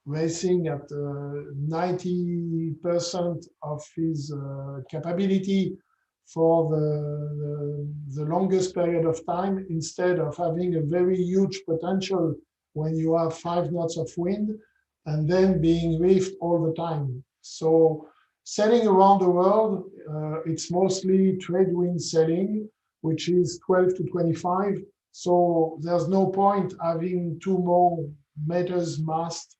racing at 90% of his capability for the longest period of time instead of having a very huge potential when you have 5 knots of wind and then being reefed all the time. So sailing around the world, it's mostly trade wind sailing, which is 12 to 25. So there's no point having 2 more meters mast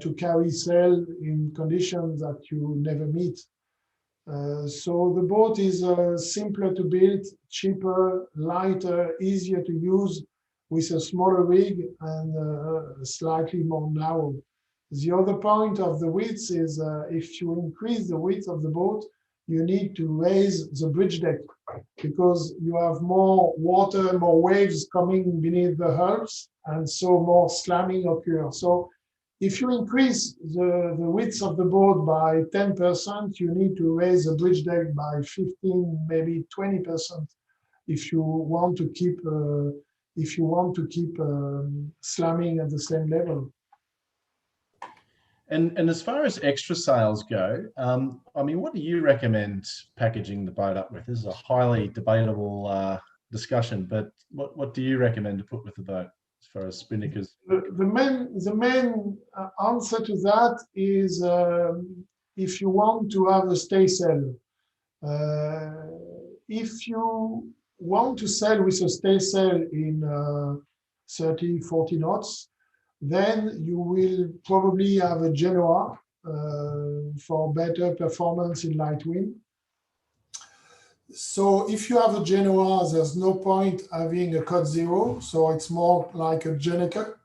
to carry sail in conditions that you never meet. So the boat is simpler to build, cheaper, lighter, easier to use with a smaller rig and slightly more narrow. The other point of the width is if you increase the width of the boat, you need to raise the bridge deck because you have more water, more waves coming beneath the hulls, and so more slamming occurs. So if you increase the width of the boat by 10%, you need to raise the bridge deck by 15, maybe 20% if you want to keep slamming at the same level. And as far as extra sails go, I mean, what do you recommend packaging the boat up with? This is a highly debatable discussion, but what do you recommend to put with the boat as far as spinnakers? The main answer to that is if you want to have a stay sail. if you want to sail with a stay sail in 30, 40 knots, then you will probably have a genoa for better performance in light wind. So if you have a genoa, there's no point having a cut zero. So it's more like a Gennaker,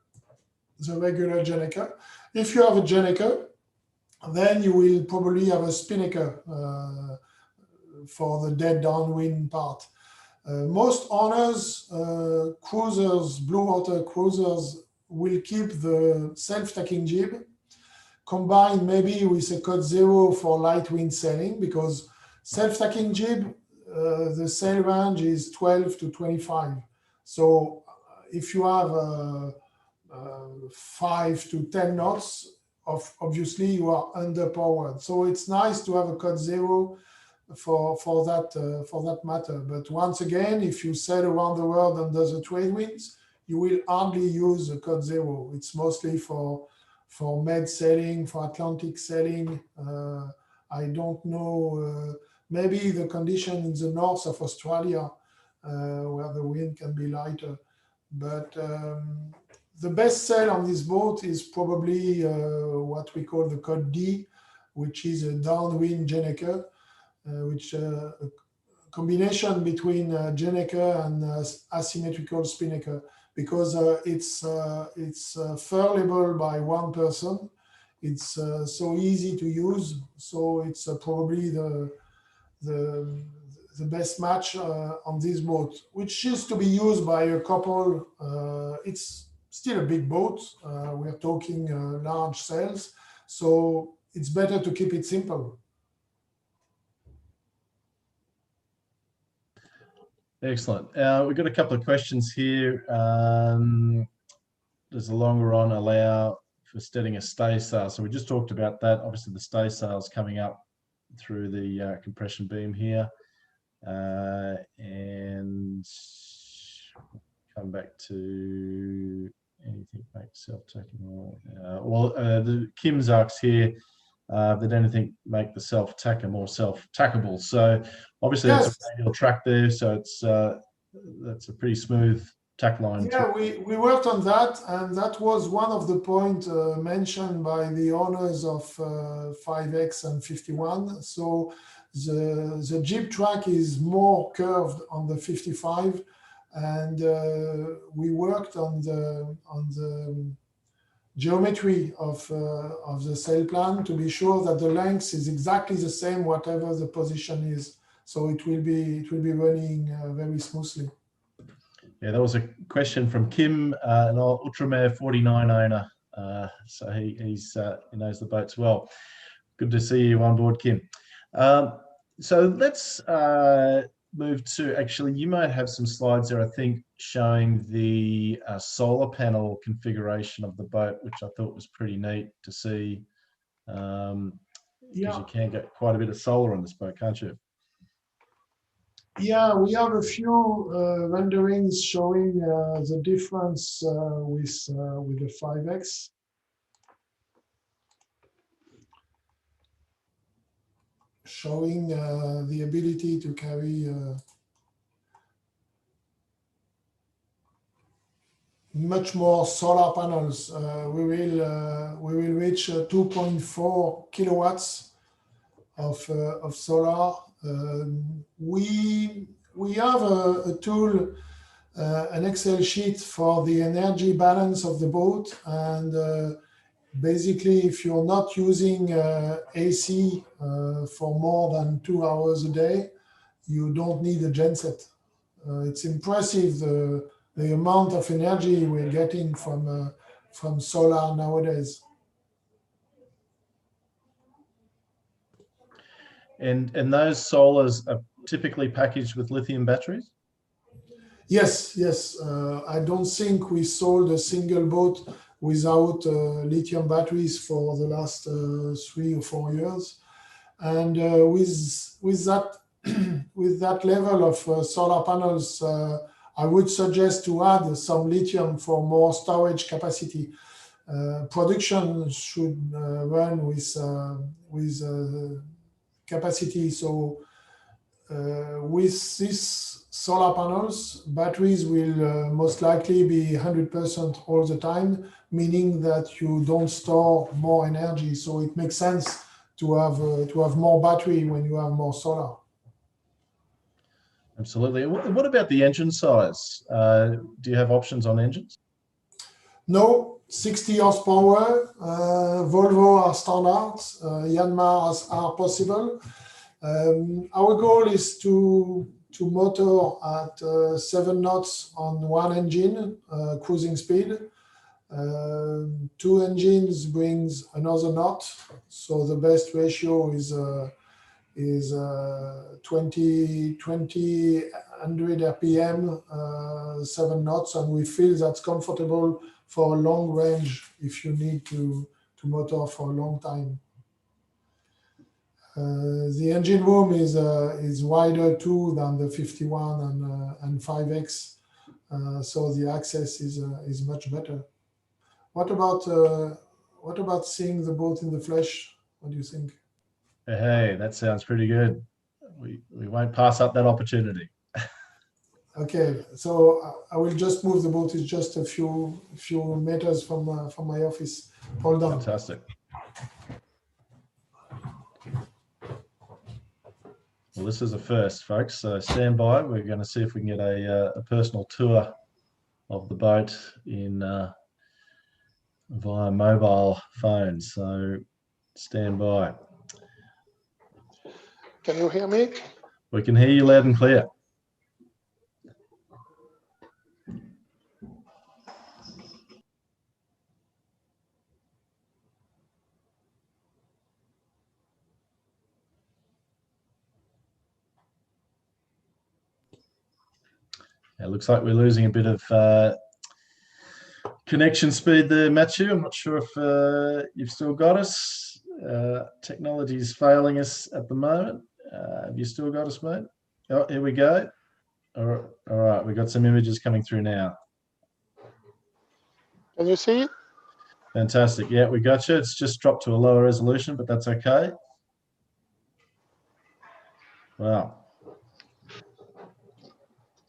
the regular Gennaker. If you have a Gennaker, then you will probably have a spinnaker for the dead downwind part. Most owners, cruisers, blue water cruisers will keep the self-tacking jib combined maybe with a cut zero for light wind sailing, because self-tacking jib, the sail range is 12 to 25. So if you have 5 to 10 knots, obviously you are underpowered. So it's nice to have a cut zero for that matter. But once again, if you sail around the world under the trade winds, you will hardly use a cut zero. It's mostly for med sailing, for Atlantic sailing. I don't know, maybe the condition in the north of Australia where the wind can be lighter. But the best sail on this boat is probably what we call the cut D, which is a downwind Gennaker, which a combination between Gennaker and asymmetrical spinnaker, because it's furlable by one person. It's so easy to use, so it's probably the best match on this boat, which is to be used by a couple. It's still a big boat. We're talking large sails, so it's better to keep it simple. Excellent. We've got a couple of questions here. Does the longer on allow for setting a stay sail? So we just talked about that. Obviously, the stay sail is coming up through the compression beam here. And come back to anything make self-tacking. The Kim's asks here, did anything make the self-tacker more self-tackable? So obviously yes. It's a radial track there, so it's that's a pretty smooth tack line. Yeah, we worked on that, and that was one of the points mentioned by the owners of 5X and 51. So the jib track is more curved on the 55, and we worked on the geometry of the sail plan to be sure that the length is exactly the same whatever the position is. So it will be running very smoothly. Yeah, that was a question from Kim, an Outremer 49 owner. So he knows the boats well. Good to see you on board, Kim. So let's move to, actually, you might have some slides there, I think, showing the solar panel configuration of the boat, which I thought was pretty neat to see. Because you can get quite a bit of solar on this boat, can't you? Yeah, we have a few renderings showing the difference with the 5X. Showing the ability to carry much more solar panels. We will reach 2.4 kilowatts of solar. We have a tool, an Excel sheet for the energy balance of the boat, and basically, if you're not using AC for more than 2 hours a day, you don't need a genset. It's impressive the amount of energy we're getting from solar nowadays. And those solars are typically packaged with lithium batteries? Yes. I don't think we sold a single boat without lithium batteries for the last 3 or 4 years. And with that with that level of solar panels, I would suggest to add some lithium for more storage capacity. Production should run with capacity. So with these solar panels, batteries will most likely be 100% all the time, meaning that you don't store more energy. So it makes sense to have more battery when you have more solar. Absolutely. What about the engine size? Do you have options on engines? No, 60 horsepower. Volvo are standards. Yanmar are possible. Our goal is to motor at 7 knots on one engine, cruising speed. 2 engines brings another knot, so the best ratio is 100 RPM, 7 knots, and we feel that's comfortable for a long range if you need to motor for a long time. The engine room is wider too than the 51 and 5X, so the access is much better. What about seeing the boat in the flesh? What do you think? Hey, that sounds pretty good. We won't pass up that opportunity. Okay, so I will just move the boat. It's just a few meters from my office. Hold on. Fantastic. Well, this is a first, folks. So stand by. We're going to see if we can get a personal tour of the boat in via mobile phone. So stand by. Can you hear me? We can hear you loud and clear. It looks like we're losing a bit of connection speed there, Matthieu. I'm not sure if you've still got us. Technology is failing us at the moment. Have you still got us, mate? Oh, here we go. All right, we've got some images coming through now. Can you see it? Fantastic. Yeah, we got you. It's just dropped to a lower resolution, but that's okay. Wow.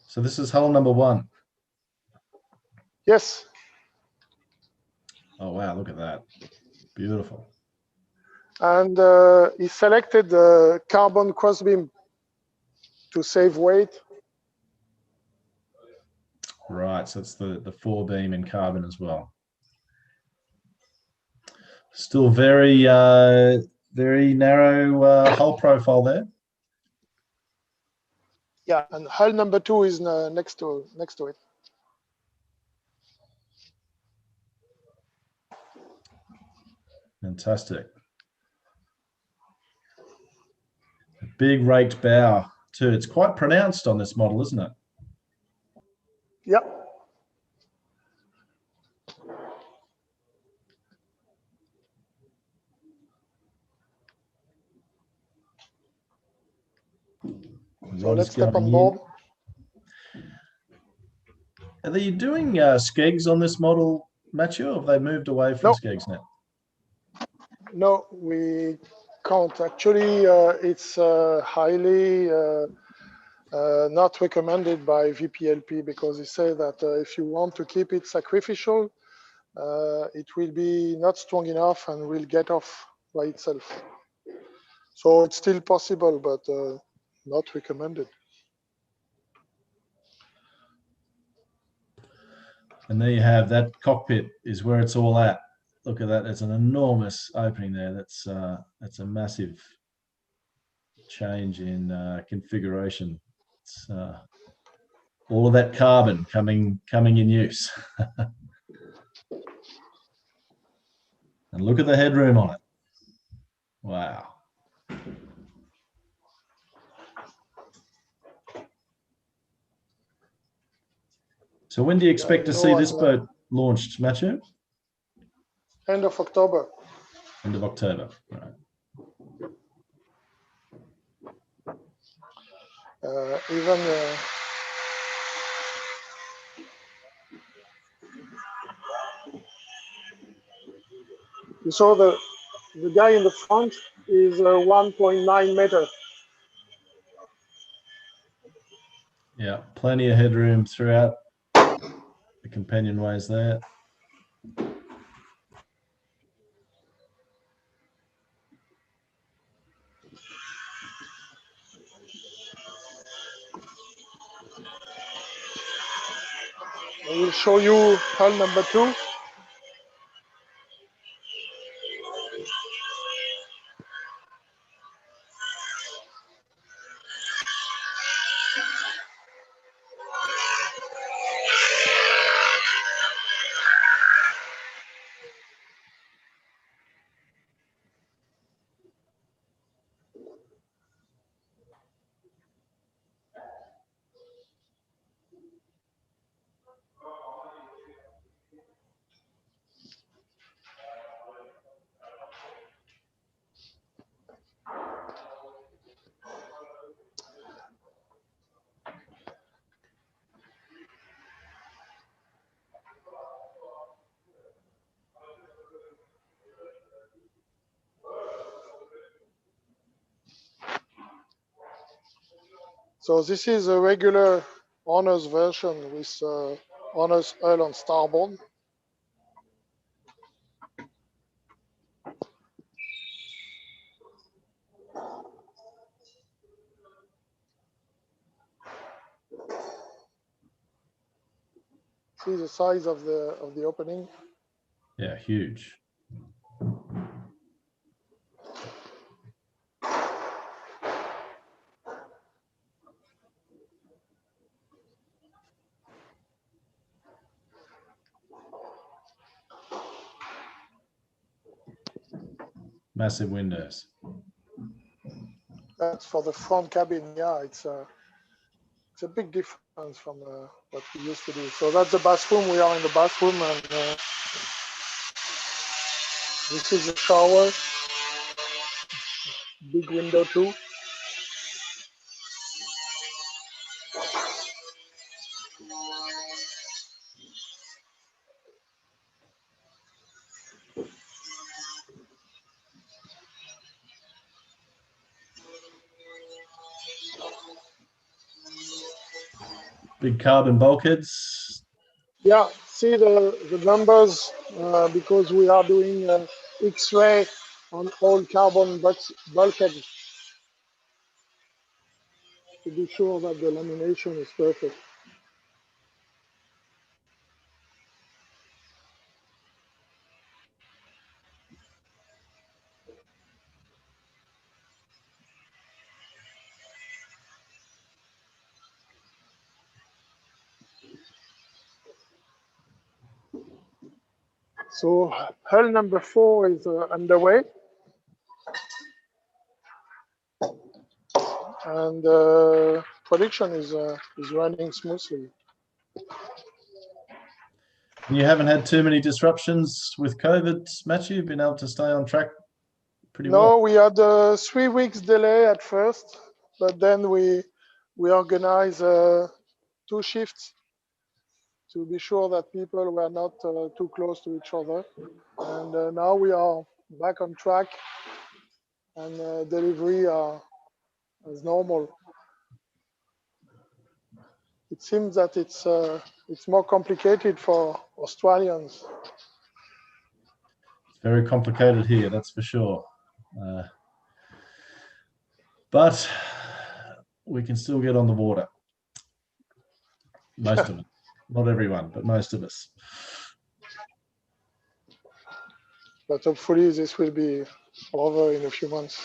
So this is hull number 1. Yes. Oh, wow, look at that. Beautiful. And he selected the carbon crossbeam to save weight. Right, so it's the 4-beam in carbon as well. Still very very narrow hull profile there. Yeah, and hull number 2 is next to it. Fantastic. A big raked bow too. It's quite pronounced on this model, isn't it? Yeah. So let's step on board. Are they doing skegs on this model, Matthieu, or have they moved away from skegs now? No, we can't. Actually, it's highly not recommended by VPLP because they say that if you want to keep it sacrificial, it will be not strong enough and will get off by itself. So it's still possible, but not recommended. And there you have that cockpit is where it's all at. Look at that. There's an enormous opening there. That's a massive change in configuration. It's all of that carbon coming in use. And look at the headroom on it. Wow. So when do you expect to see this boat launched, Matthieu? End of October. End of October, right. Even you saw the guy in the front is 1.9 meters. Plenty of headroom throughout the companionways there. I will show you hull number 2. So this is a regular Honors version with Honors hull on starboard. See the size of the opening. Yeah, huge. Massive windows. That's for the front cabin. Yeah, it's a big difference from what we used to do. So that's the bathroom. We are in the bathroom, and this is the shower. Big window too. Big carbon bulkheads. Yeah, see the numbers because we are doing X-ray on all carbon bulkheads to be sure that the lamination is perfect. So hull number 4 is underway, and production is running smoothly. You haven't had too many disruptions with COVID, Matthieu? You've been able to stay on track pretty well? No, we had 3 weeks delay at first, but then we organized 2 shifts to be sure that people were not too close to each other. And now we are back on track, and delivery as normal. It seems that it's more complicated for Australians. It's very complicated here, that's for sure. But we can still get on the water. Most of it. Not everyone, but most of us. But hopefully this will be over in a few months.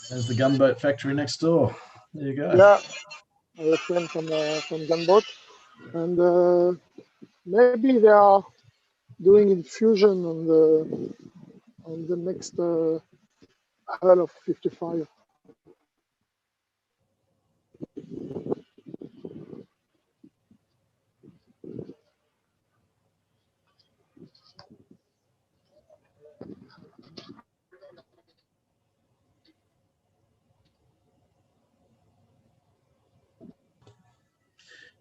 There's the gunboat factory next door. There you go. Yeah, a friend from Gunboat, and maybe they are doing infusion on the next hull of 55.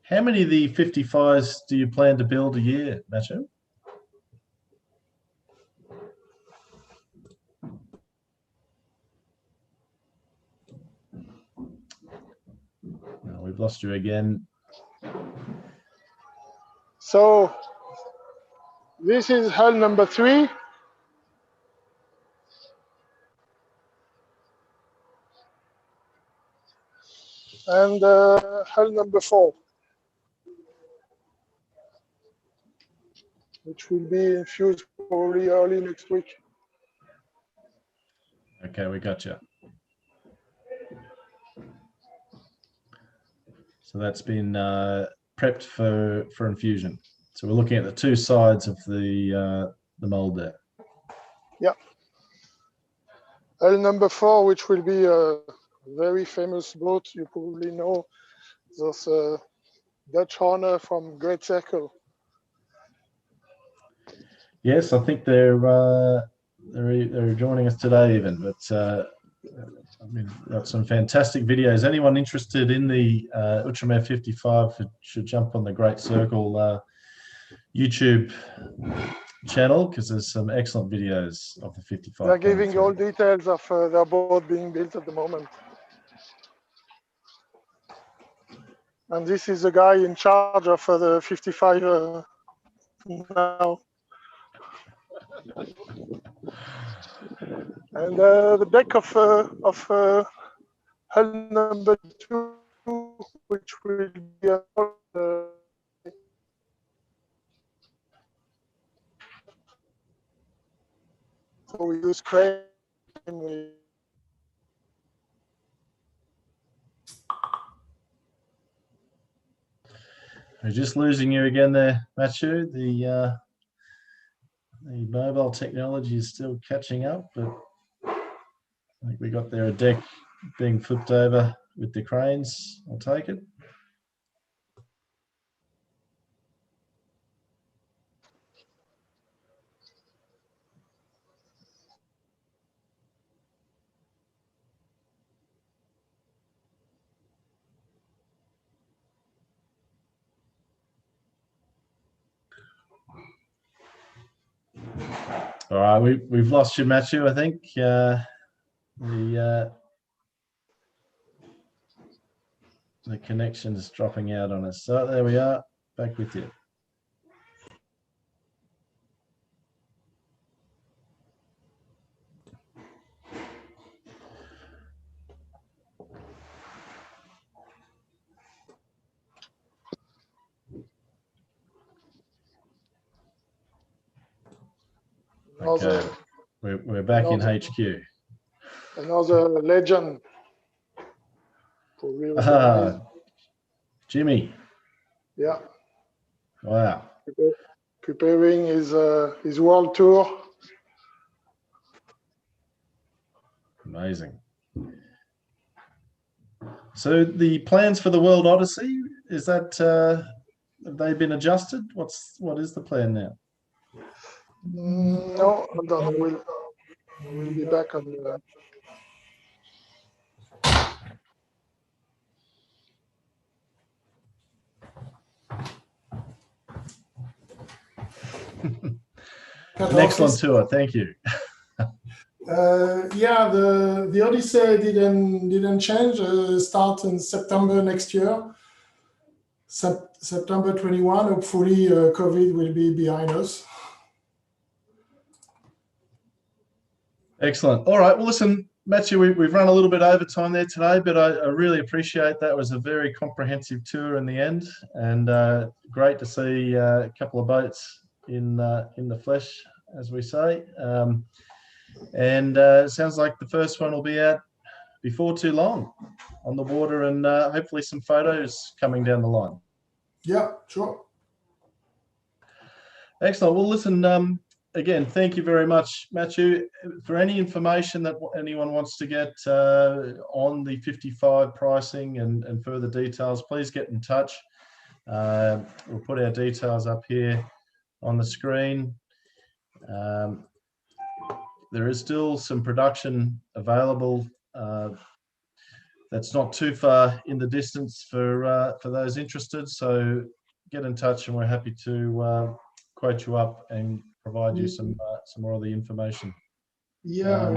How many of the 55s do you plan to build a year, Matthieu? we've lost you again. So this is hull number 3. And hull number 4, which will be infused probably early next week. Okay, we got you. So that's been prepped for infusion. So we're looking at the two sides of the mold there. Yeah. Hull number 4, which will be a very famous boat. You probably know those Dutch Horner from Great Circle. Yes, I think they're joining us today even. But I mean, we've got some fantastic videos. Anyone interested in the Outremer 55 should jump on the Great Circle YouTube channel, because there's some excellent videos of the 55. They're giving all details of their boat being built at the moment. And this is the guy in charge of the 55 now. And the deck of hull number 2, which will be so we use crane. We're just losing you again there, Matthieu. The mobile technology is still catching up, but I think we got there a deck being flipped over with the cranes. I'll take it. All right, we've lost you, Matthieu. I think the connection is dropping out on us. So there we are, back with you. Okay, we're back in HQ. Another legend. Jimmy. Yeah. Wow. Preparing his world tour. Amazing. So the plans for the World Odyssey, is that have they been adjusted? What is the plan now? No, hold on. We'll be back on the. An excellent tour, thank you. Yeah, the Odyssey didn't change. Start in September next year. September 21. Hopefully, COVID will be behind us. Excellent. All right. Well, listen, Matthieu, we've run a little bit over time there today, but I really appreciate that. It was a very comprehensive tour in the end, and great to see a couple of boats in the flesh, as we say. And it sounds like the first one will be out before too long on the water, and hopefully some photos coming down the line. Yeah, sure. Excellent. Well, listen, again, thank you very much, Matthieu. For any information that anyone wants to get on the 55 pricing and further details, please get in touch. We'll put our details up here on the screen. There is still some production available that's not too far in the distance for those interested. So get in touch, and we're happy to quote you up and provide you some more of the information. Yeah,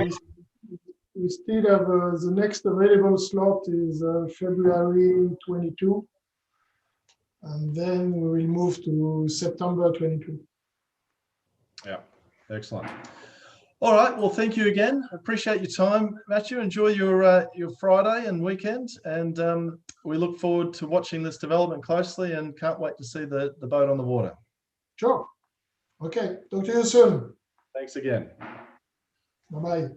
we still have the next available slot is February 22, and then we will move to September 22. Yeah, excellent. All right. Well, thank you again. Appreciate your time, Matthieu. Enjoy your Friday and weekend, and we look forward to watching this development closely, and can't wait to see the boat on the water. Sure. Okay. Talk to you soon. Thanks again. Bye-bye.